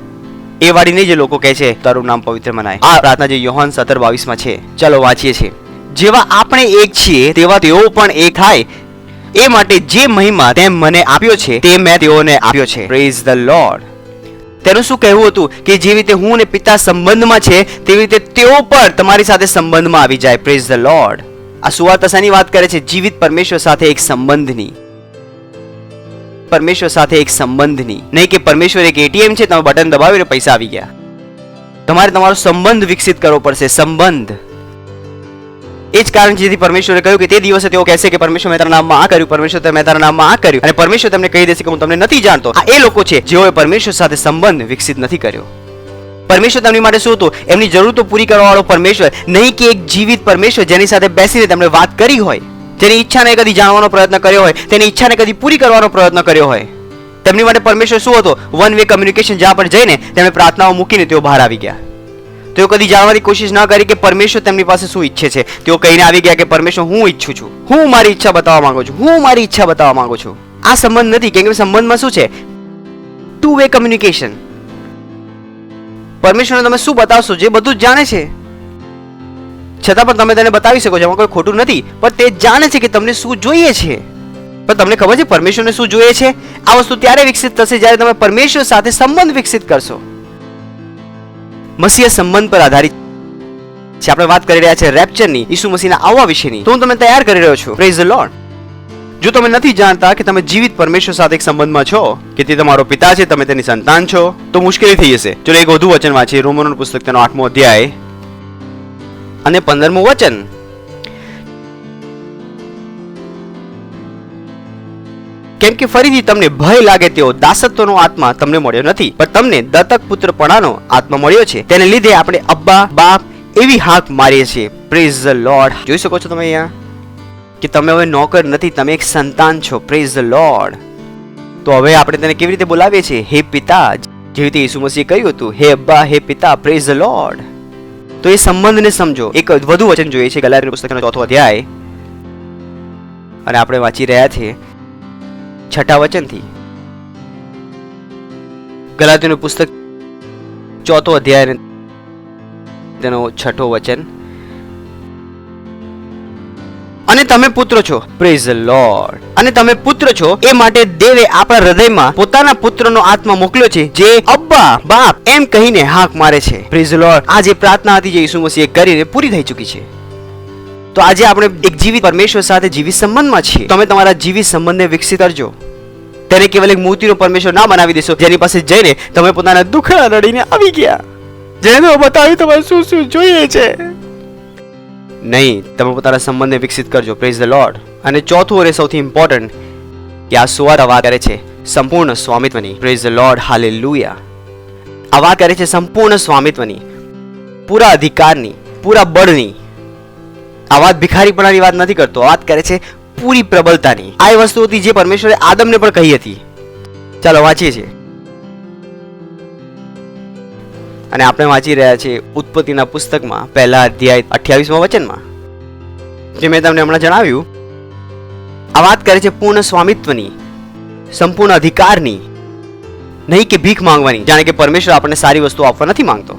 Speaker 8: એ વાળી નહીં જે લોકો કહે છે તારું નામ પવિત્ર મનાય. આ પ્રાર્થના જે યોહાન 17:22 માં છે. ચાલો વાંચીએ છીએ. જેવા આપણે એક છીએ તેવા તેઓ પણ એક થાય, એ માટે જે મહિમા તેમ મને આપ્યો છે તે મેં તેઓને આપ્યો છે. Praise the lord. તેનું શું કહેવું હતું કે જેવી રીતે હું ને પિતા સંબંધમાં છે તેવી રીતે તેઓ પણ તમારી સાથે સંબંધમાં આવી જાય. Praise the Lord. આ સુવાર્તા શાની વાત કરે છે? જીવિત પરમેશ્વર સાથે એક સંબંધની. પરમેશ્વર સાથે એક સંબંધની, નહીં કે પરમેશ્વર એક એટીએમ છે, તમે બટન દબાવ્યું ને પૈસા આવી ગયા. તમારે તમારો સંબંધ વિકસિત કરવો પડશે. સંબંધ. એ જ કારણ જેથી પરમેશ્વરે કહ્યું કે તે દિવસે તેઓ કહેશે કે પરમેશ્વર મેં તારા નામમાં આ કર્યું, પરમેશ્વર મેં તારા નામમાં આ કર્યું, અને પરમેશ્વર તેમને કહી દેશે કે હું તમને નથી જાણતો. આ એ લોકો છે જેઓએ પરમેશ્વર સાથે સંબંધ વિકસિત નથી કર્યો. પરમેશ્વર તેમની માટે શું હતું? એમની જરૂરતો પૂરી કરવા વાળો પરમેશ્વર, નહીં કે એક જીવિત પરમેશ્વર જેની સાથે બેસીને તેમણે વાત કરી હોય, જેની ઈચ્છાને કદી જાણવાનો પ્રયત્ન કર્યો હોય, તેની ઈચ્છાને કદી પૂરી કરવાનો પ્રયત્ન કર્યો હોય. તેમની માટે પરમેશ્વર શું હતો? One way communication. જ્યાં પર જઈને તેમણે પ્રાર્થનાઓ મૂકીને તેઓ બહાર આવી ગયા. તેઓ કદી જાણવાની કોશિશ ન કરી કે પરમેશ્વર તેમની પાસે શું ઈચ્છે છે. તેઓ કહીને આવી ગયા કે પરમેશ્વર હું ઈચ્છું છું, હું મારી ઈચ્છા બતાવવા માંગુ છું, હું મારી ઈચ્છા બતાવવા માંગુ છું. આ સંબંધ નથી. કેમ કે સંબંધમાં શું છે? Two way communication. પરમેશ્વરને તમે શું બતાવશો? જે બધું જ જાણે છે, છતાં પણ તમે તેને બતાવી શકો છો, એમાં કોઈ ખોટું નથી. પણ તે જાણે છે કે તમને શું જોઈએ છે. પણ તમને ખબર છે પરમેશ્વરને શું જોઈએ છે? આ વસ્તુ ત્યારે વિકસિત થશે જ્યારે તમે પરમેશ્વર સાથે સંબંધ વિકસિત કરશો. મસીહ સંબંધ પર આધારિત છે. આપણે વાત કરી રહ્યા છે રેપ્ચરની, ઈસુ મસીહના આવવા વિશેની. તો હું તમને તૈયાર કરી રહ્યો છું. Praise the lord. જો તમે નથી જાણતા કે તમે જીવિત પરમેશ્વર સાથે એક સંબંધમાં છો, કે તે તમારો પિતા છે, તમે તેની સંતાન છો, તો મુશ્કેલી થઈ જશે. ચલો એક વધુ વચન વાંચીએ. રોમનોનું પુસ્તક તેનો 8મો અધ્યાય અને 15મું વચન.
Speaker 6: કેમ કે ફરીથી તમને ભય લાગે તેવો દાસત્વનો આત્મા તમને મળ્યો નથી, પણ તમને દત્તક પુત્રપણાનો આત્મા મળ્યો છે. તેને લીધે આપણે અબ્બા બાપ એવી હાક મારીએ છીએ. Praise the lord. જોઈ શકો છો તમે અહીંયા કે તમે હવે નોકર નથી, તમે એક સંતાન છો. Praise the Lord. તો હવે આપણે તેને કેવી રીતે બોલાવીએ છીએ? હે પિતા, જેવી રીતે ઈસુ મસીહે કહ્યું હતું, હે અબ્બા, હે પિતા. Praise the Lord. તો એ સંબંધને સમજો. એક વધુ વચન જોઈએ છે ગલાતીયર પુસ્તકનો 4થો અધ્યાય, અને આપણે વાંચી રહ્યા છીએ 6થા વચનથી. ગલાતીયરનું પુસ્તક 4થો અધ્યાય તેનો 6થો વચન. અને તમે પુત્ર છો. Praise the Lord. અને તમે પુત્ર છો એ માટે દેવે આપણા હૃદયમાં પોતાના પુત્રનો આત્મા મોકલ્યો છે, જે અબ્બા બાપ એમ કહીને હાક મારે છે. Praise the Lord. આ જે પ્રાર્થના હતી જે ઈસુ મસીહે કરીને પૂરી થઈ ચૂકી છે. તો આજે આપણે એક જીવિત પરમેશ્વર સાથે જીવિત સંબંધમાં છીએ. તમે તમારા જીવિત સંબંધને વિકસિત કરજો. તેને કેવલ એક મૂર્તિનો પરમેશ્વર ના બનાવી દેશો, જેની પાસે જઈને તમે પોતાના દુઃખ રડીને આવી ગયા, જેને બતાવ્યું તમારે શું શું જોઈએ છે. નહીં, તમે પોતાના સંબંધને વિકસિત કરજો. Praise the Lord. અને ચોથું અને સૌથી ઇમ્પોર્ટન્ટ કે આ સુવાર્તા વાત કરે છે સંપૂર્ણ સ્વામિત્વની. Praise the Lord. હાલેલુયા. આ વાત કરે છે સંપૂર્ણ સ્વામિત્વની, પૂરા અધિકારની, પૂરા બળની. આ વાત ભિખારીપણાની વાત નથી કરતો, વાત કરે છે પૂરી પ્રબળતાની. આ એ વસ્તુ હતી જે પરમેશ્વરે આદમને પણ કહી હતી. ચાલો વાંચીએ છીએ. અને આપણે વાંચી રહ્યા છીએ ઉત્પત્તિના પુસ્તકમાં 1લા અધ્યાય 28મા વચનમાં. જે મેં તમને હમણાં જણાવ્યું, આ વાત કરે છે પૂર્ણ સ્વામિત્વની, સંપૂર્ણ અધિકારની, નહીં કે ભીખ માંગવાની. જાણે કે પરમેશ્વર આપણને સારી વસ્તુ આપવા નથી માંગતો.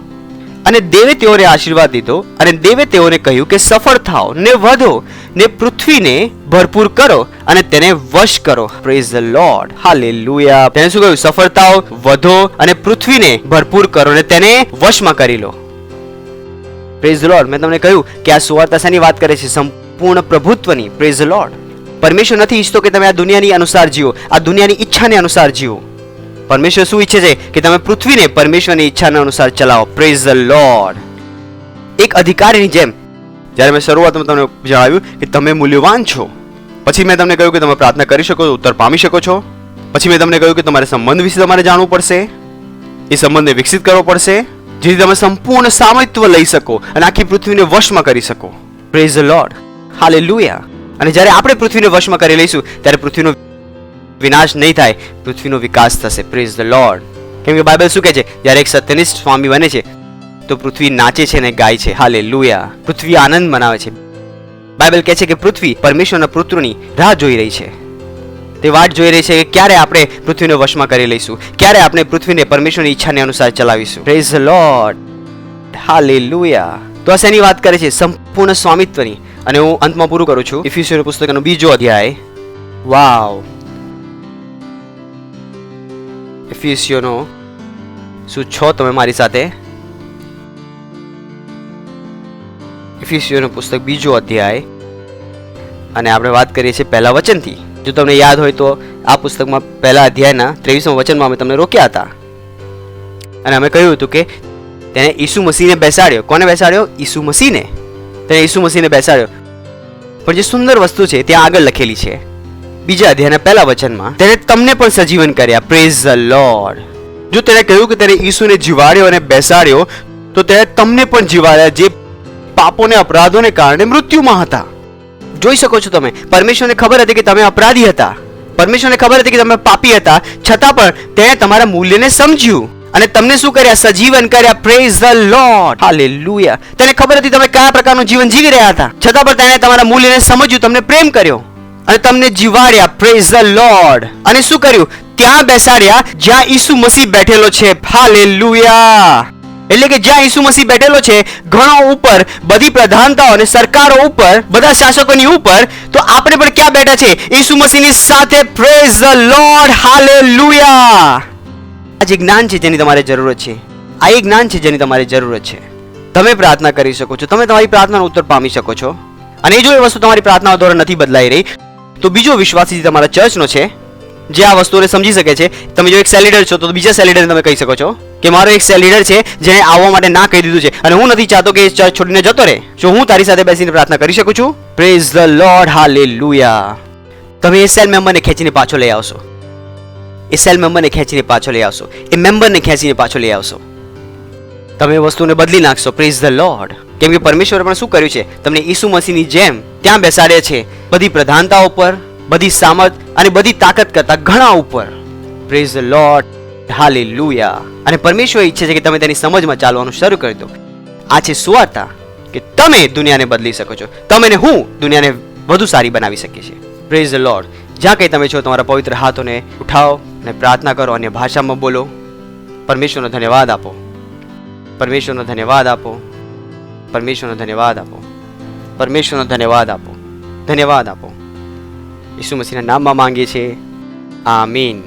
Speaker 6: અને દેવે તેઓને આશીર્વાદ દીધો, અને દેવે તેઓને કહ્યું કે સફળ થાઓ ને વધો ને પૃથ્વીને ભરપૂર કરો અને તેને વશ કરો. Praise the Lord. હાલેલુયા. તેને શું કહ્યું? સફળ થાઓ, વધો અને પૃથ્વીને ભરપૂર કરો અને તેને વશમાં કરી લો. Praise the lord. મેં તમને કહ્યું કે આ સુવાર્તા શાની વાત કરે છે? સંપૂર્ણ પ્રભુત્વની. Praise the Lord. પરમેશ્વર નથી ઈચ્છતો કે તમે આ દુનિયાની અનુસાર જીવો, આ દુનિયાની ઈચ્છાને અનુસાર જીવો. પરમેશ્વર શું ઈચ્છે છે? કે તમે પૃથ્વીને પરમેશ્વરની ઈચ્છાના અનુસાર ચલાવો. Praise the lord. એક અધિકારીની જેમ. જ્યારે મેં શરૂઆતમાં તમને જણાવ્યું કે તમે મૂલ્યવાન છો, પછી મેં તમને કહ્યું કે તમે પ્રાર્થના કરી શકો છો, ઉત્તર પામી શકો છો. પછી મેં તમને કહ્યું કે તમારે સંબંધ વિશે તમારે જાણવું પડશે, એ સંબંધને વિકસિત કરવો પડશે, જેથી તમે સંપૂર્ણ સામર્થ્ય લઈ શકો અને આખી પૃથ્વીને વશમાં કરી શકો. Praise the Lord. હાલેલુયા. અને જ્યારે આપણે પૃથ્વીને વશમાં કરી લઈશું ત્યારે પૃથ્વીનો વિનાશ નહીં થાય, પૃથ્વીનો વિકાસ થશે. Praise the lord. કેમ કે બાઇબલ શું કહે છે? જ્યારે એક સત્યનિષ્ઠ સ્વામી બને છે તો પૃથ્વી નાચે છે ને ગાય છે. હાલેલુયા. પૃથ્વી આનંદ મનાવે છે. બાઇબલ કહે છે કે પૃથ્વી પરમેશ્વરના પુત્રોની રાહ જોઈ રહી છે. તે વાટ જોઈ રહી છે કે ક્યારે આપણે પૃથ્વીને વશમાં કરી લઈશું, ક્યારે આપણે પૃથ્વીને પરમેશ્વરની ઈચ્છાને અનુસાર ચલાવીશું. Praise the Lord. હાલેલુયા. તો આ શેની વાત કરે છે? સંપૂર્ણ સ્વામિત્વની. અને હું અંતમાં પૂરું કરું છું. ઇફિસીયનો પુસ્તકનો 2જો અધ્યાય. વાવ. ઇફિસીયનો શું છો તમે મારી સાથે? ઇફિસીયનો પુસ્તક 2જો અધ્યાય, અને આપણે વાત કરીએ છીએ 1લા વચનથી. જો તમને યાદ હોય તો આ પુસ્તકમાં 1લા અધ્યાયના 23મા વચનમાં અમે તમને રોક્યા હતા, અને અમે કહ્યું હતું કે તેને ઈસુ મસીહને બેસાડ્યો. કોને બેસાડ્યો? ઈસુ મસીહને. તેને ઈસુ મસીહને બેસાડ્યો. પણ જે સુંદર વસ્તુ છે ત્યાં આગળ લખેલી છે 2જા અધ્યાયના 1લા વચનમાં, તેને તમને પણ સજીવન કર્યા. Praise the lord. જો તેને કહ્યું કે તેને ઈસુને જીવાડ્યો અને બેસાડ્યો, તો તેને તમને પણ જીવાડ્યા જે પાપોને અપરાધોને કારણે મૃત્યુમાં હતા. જોઈ શકો છો તમે, પરમેશ્વરને ખબર હતી કે તમે અપરાધી હતા, પરમેશ્વરને ખબર હતી કે તમે પાપી હતા, છતાં પણ તેણે તમારા મૂલ્યને સમજ્યું અને તમને શું કર્યા? સજીવન કર્યા. Praise the Lord. હાલેલુયા. તેને ખબર હતી તમે કયા પ્રકારનું જીવન જીવી રહ્યા હતા, છતાં પણ તેણે તમારા મૂલ્યને સમજ્યું, તમને પ્રેમ કર્યો અને તમને જીવાડ્યા. Praise the Lord. અને શું કર્યું? ત્યાં બેસાડ્યા જ્યાં ઈસુ મસીહ બેઠેલો છે. હાલેલુયા. એટલે કે જ્યાં ઈસુ મસીહ બેઠેલો છે, ઘણો ઉપર, બધી પ્રધાનતાઓ અને સરકારો ઉપર, બધા શાસકોની ઉપર, તો આપણે પણ ક્યાં બેઠા છે? ઈસુ મસીહની સાથે. Praise the Lord. હાલેલુયા. આ જે જ્ઞાન છે જેની તમારે જરૂરત છે, આ એ જ્ઞાન છે જેની તમારે જરૂરત છે. તમે પ્રાર્થના કરી શકો છો, તમે તમારી પ્રાર્થનાનો ઉત્તર પામી શકો છો. અને જો એ વસ્તુ તમારી પ્રાર્થનાઓ દ્વારા નથી બદલાઈ રહી, તો બીજો વિશ્વાસી તમારા ચર્ચનો છે જે આ વસ્તુને સમજી શકે છે. તમે જો એક સેલ લીડર છો તો બીજા સેલ લીડરને તમે કહી શકો છો કે મારો એક સેલ લીડર છે જેને આવવા માટે ના કહી દીધું છે અને હું નથી ચાહતો કે એ ચર્ચ છોડીને જતો રહે. શું હું તારી સાથે બેસીને પ્રાર્થના કરી શકું છું? Praise the Lord. હાલેલુયા.
Speaker 8: તમે એ સેલ મેમ્બરને ખેંચીને પાછો લઈ આવશો, એ સેલ મેમ્બરને ખેંચીને પાછો લઈ આવશો, એ મેમ્બરને ખેંચીને પાછો લઈ આવશો. તમે એ વસ્તુને બદલી નાખશો. Praise the lord. કેમ કે પરમેશ્વરે પણ શું કર્યું છે? તમને ઈસુ મસીહની જેમ ત્યાં બેસાડ્યા છે, બધી પ્રધાનતા ઉપર, બધી સામર્થ અને બધી તાકાત કરતા ઘણા ઉપર. Praise the Lord. હાલેલુયા. અને પરમેશ્વર ઈચ્છે છે કે તમે તેની સમજમાં ચાલવાનું શરૂ કરી દો. આ છે સુવાર્તા કે તમે દુનિયાને બદલી શકો છો. તમે ને હું દુનિયાને વધુ સારી બનાવી શકીએ છીએ. Praise the lord. જ્યાં કંઈ તમે છો તમારા પવિત્ર હાથોને ઉઠાવો અને પ્રાર્થના કરો અને ભાષામાં બોલો. પરમેશ્વરનો ધન્યવાદ આપો. પરમેશ્વરનો ધન્યવાદ આપો. પરમેશ્વરનો ધન્યવાદ આપો. પરમેશ્વરનો ધન્યવાદ આપો. ધન્યવાદ આપો. ઈસુ મસીહના નામમાં માંગીએ છીએ. આમીન.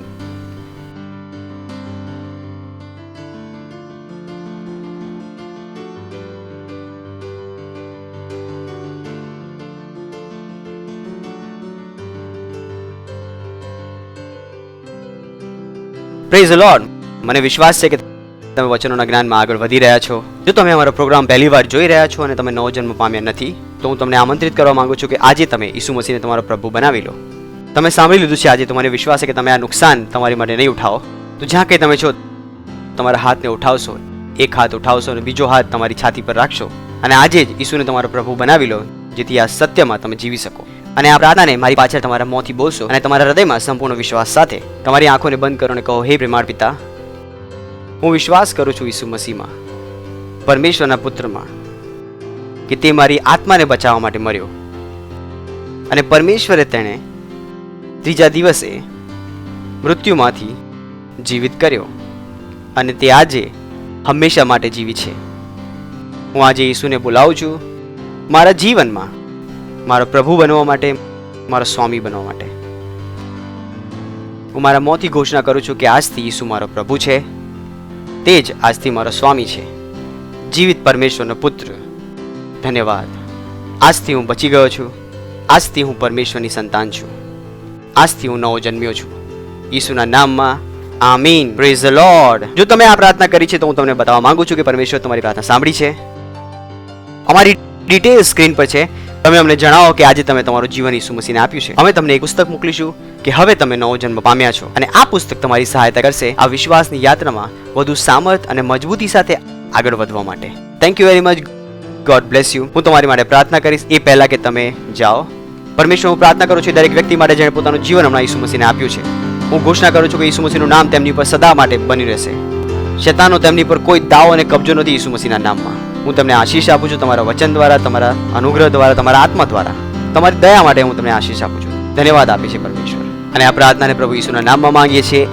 Speaker 8: Praise the Lord. મને વિશ્વાસ છે કે તમે વચનોના જ્ઞાનમાં આગળ વધી રહ્યા છો. જો તમે અમારો પ્રોગ્રામ પહેલી વાર જોઈ રહ્યા છો અને તમે નવો જન્મ પામ્યા નથી, તો હું તમને આમંત્રિત કરવા માંગુ છું કે આજે તમે ઈસુ મસીહને તમારો પ્રભુ બનાવી લો. તમે સાંભળી લીધું છે આજે, તો મને વિશ્વાસ છે કે તમે આ નુકસાન તમારી માટે નહીં ઉઠાવો. તો જ્યાં કંઈ તમે છો તમારા હાથને ઉઠાવશો, એક હાથ ઉઠાવશો અને બીજો હાથ તમારી છાતી પર રાખશો અને આજે જ ઈસુને તમારો પ્રભુ બનાવી લો, જેથી આ સત્યમાં તમે જીવી શકો. અને આ પ્રાર્થનાને મારી પાછળ તમારા મોંથી બોલશો અને તમારા હૃદયમાં સંપૂર્ણ વિશ્વાસ સાથે તમારી આંખોને બંધ કરો અને કહો, હે પ્રેમાળ પિતા, હું વિશ્વાસ કરું છું ઈસુ મસીહમાં, પરમેશ્વરના પુત્રમાં, કે તે મારી આત્માને બચાવવા માટે મર્યો અને પરમેશ્વરે તેણે ત્રીજા દિવસે મૃત્યુમાંથી જીવિત કર્યો અને તે આજે હંમેશા માટે જીવી છે. હું આજે ઈસુને બોલાવું છું મારા જીવનમાં મારો પ્રભુ બનવા માટે, મારો સ્વામી બનવા માટે. હું મારા મોંથી ઘોષણા કરું છું કે આજથી ઈસુ મારો પ્રભુ છે, તે જ આજથી મારો સ્વામી છે, જીવિત પરમેશ્વરનો પુત્ર. ધન્યવાદ. આજથી હું બચી ગયો છું. આજથી હું પરમેશ્વરની સંતાન છું. આજથી હું નવો જન્મ્યો છું. ઈસુના નામમાં આમીન. Praise the lord. જો તમે આ પ્રાર્થના કરી છે તો હું તમને બતાવવા માંગુ છું કે પરમેશ્વર તમારી પ્રાર્થના સાંભળી છે. અમારી ડિટેલ સ્ક્રીન પર છે. તમે અમને જણાવો કે આજે તમે તમારું જીવન ઈસુ મસીહને આપ્યું છે. અમે તમને એક પુસ્તક મોકલીશું કે હવે તમે નવો જન્મ પામ્યા છો અને આ પુસ્તક તમારી સહાયતા કરશે આ વિશ્વાસની યાત્રામાં વધુ સામર્થ અને મજબૂતી સાથે આગળ વધવા માટે. Thank you very much. God bless you. હું તમારી માટે પ્રાર્થના કરીશ એ પહેલા કે તમે જાઓ. પરમેશ્વર, હું પ્રાર્થના કરું છું દરેક વ્યક્તિ માટે જેણે પોતાનું જીવન હમણાં ઈસુ મસીહને આપ્યું છે. હું ઘોષણા કરું છું કે ઈસુ મસીહનું નામ તેમની પર સદા માટે બની રહેશે. શૈતાનનો તેમની પર કોઈ દાવો અને કબજો નથી ઈસુ મસીહના નામમાં. હું તમને આશીષ આપું છું તમારા વચન દ્વારા, તમારા અનુગ્રહ દ્વારા, તમારા આત્મા દ્વારા. તમારી દયા માટે હું તમને આશીષ આપું છું. ધન્યવાદ આપે છે પરમેશ્વર. અને આ પ્રાર્થનાને પ્રભુ ઈસુના નામમાં માંગીએ છીએ.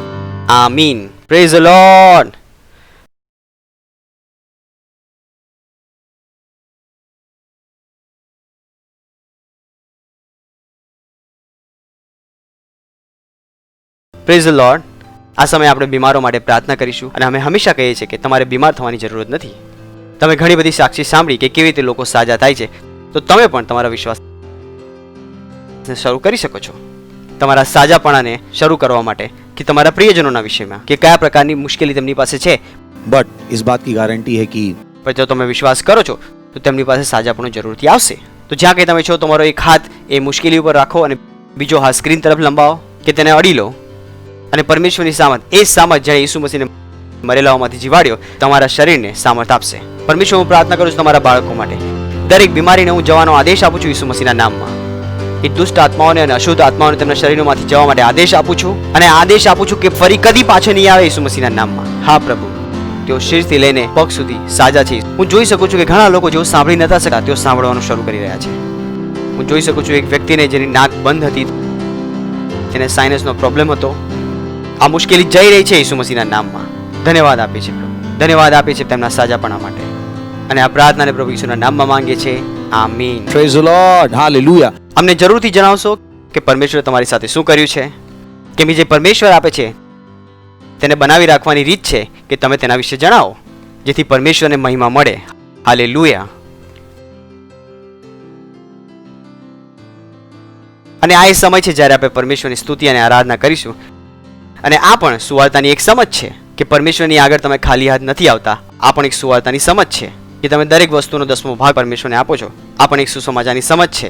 Speaker 8: આમીન. Praise the Lord. Praise the Lord. આ સમયે આપણે બીમારો માટે પ્રાર્થના કરીશું અને અમે હંમેશા કહીએ છીએ કે તમારે બીમાર થવાની જરૂરત નથી. તમે ઘણી બધી સાક્ષી સાંભળી કે કેવી રીતે લોકો સાજા થાય છે, તો તમે પણ તમારા વિશ્વાસ શરૂ કરી શકો છો. તમારા સાજાપણાને શરૂ કરવા માટે કે તમારા પ્રિયજનોના વિષયમાં કે કયા પ્રકારની મુશ્કેલી તેમની પાસે છે,
Speaker 7: बट इस बात की गारंटी है कि
Speaker 8: પણ જો તમે વિશ્વાસ કરો છો તો તેમની પાસે સાજાપણું જરૂરથી આવશે. તો જ્યાં કંઈ તમે છો તમારો એક હાથ એ મુશ્કેલી ઉપર રાખો અને બીજો હાથ સ્ક્રીન તરફ લંબાવો કે તેને અડી લો અને પરમેશ્વરની સામર્થ, એ સામર્થ જેણે ઈસુ મસીહને મરેલાઓમાંથી જીવાડ્યો, તમારા શરીરને સામર્થ આપશે. પરમેશ્વર, હું પ્રાર્થના કરું છું તમારા બાળકો માટે. દરેક બીમારીને હું જવાનો આદેશ આપું છું ઈસુ મસીહના નામમાં. એ દુષ્ટ આત્માઓને અને અશુદ્ધ આત્માઓને તેમના શરીરોમાંથી જવા માટે આદેશ આપું છું અને આદેશ આપું છું કે ફરી કદી પાછો નહીં આવે ઈસુ મસીહના નામમાં. હા પ્રભુ, તેઓ શીરથી લઈને પગ સુધી સાજા છે. હું જોઈ શકું છું કે ઘણા લોકો જેઓ સાંભળી નતા શકતા તેઓ સાંભળવાનું શરૂ કરી રહ્યા છે. હું જોઈ શકું છું એક વ્યક્તિને જેની નાક બંધ હતી, તેને સાઇનસનો પ્રોબ્લેમ હતો. આ મુશ્કેલી જઈ રહી છે ઈસુ મસીહના નામમાં. ધન્યવાદ આપે છે પ્રભુ. ધન્યવાદ આપે છે તેમના સાજાપણા માટે. અને આ પ્રાર્થનાને પ્રભુ ઈસુના નામમાં માંગીએ છીએ. આમીન.
Speaker 7: Praise the Lord. हालेलुया.
Speaker 8: અમને જરૂરથી જણાવશો કે પરમેશ્વરે તમારી સાથે શું કર્યું છે. કેમ જે પરમેશ્વર આપે છે તેને બનાવી રાખવાની રીત છે કે તમે તેના વિશે જણાવો, જેથી પરમેશ્વરને મહિમા મળે. હાલેલુયા. અને આ એ સમય છે જ્યારે આપણે પરમેશ્વરની સ્તુતિ અને આરાધના કરીશું. અને આ પણ સુવાર્તાની એક સમજ છે કે પરમેશ્વરની આગળ તમે ખાલી હાથ નથી આવતા. આ પણ એક સુવાર્તાની સમજ છે કે તમે દરેક વસ્તુનો 10મો ભાગ પરમેશ્વરને આપો છો. આ પણ એક સુસમાચારની સમજ છે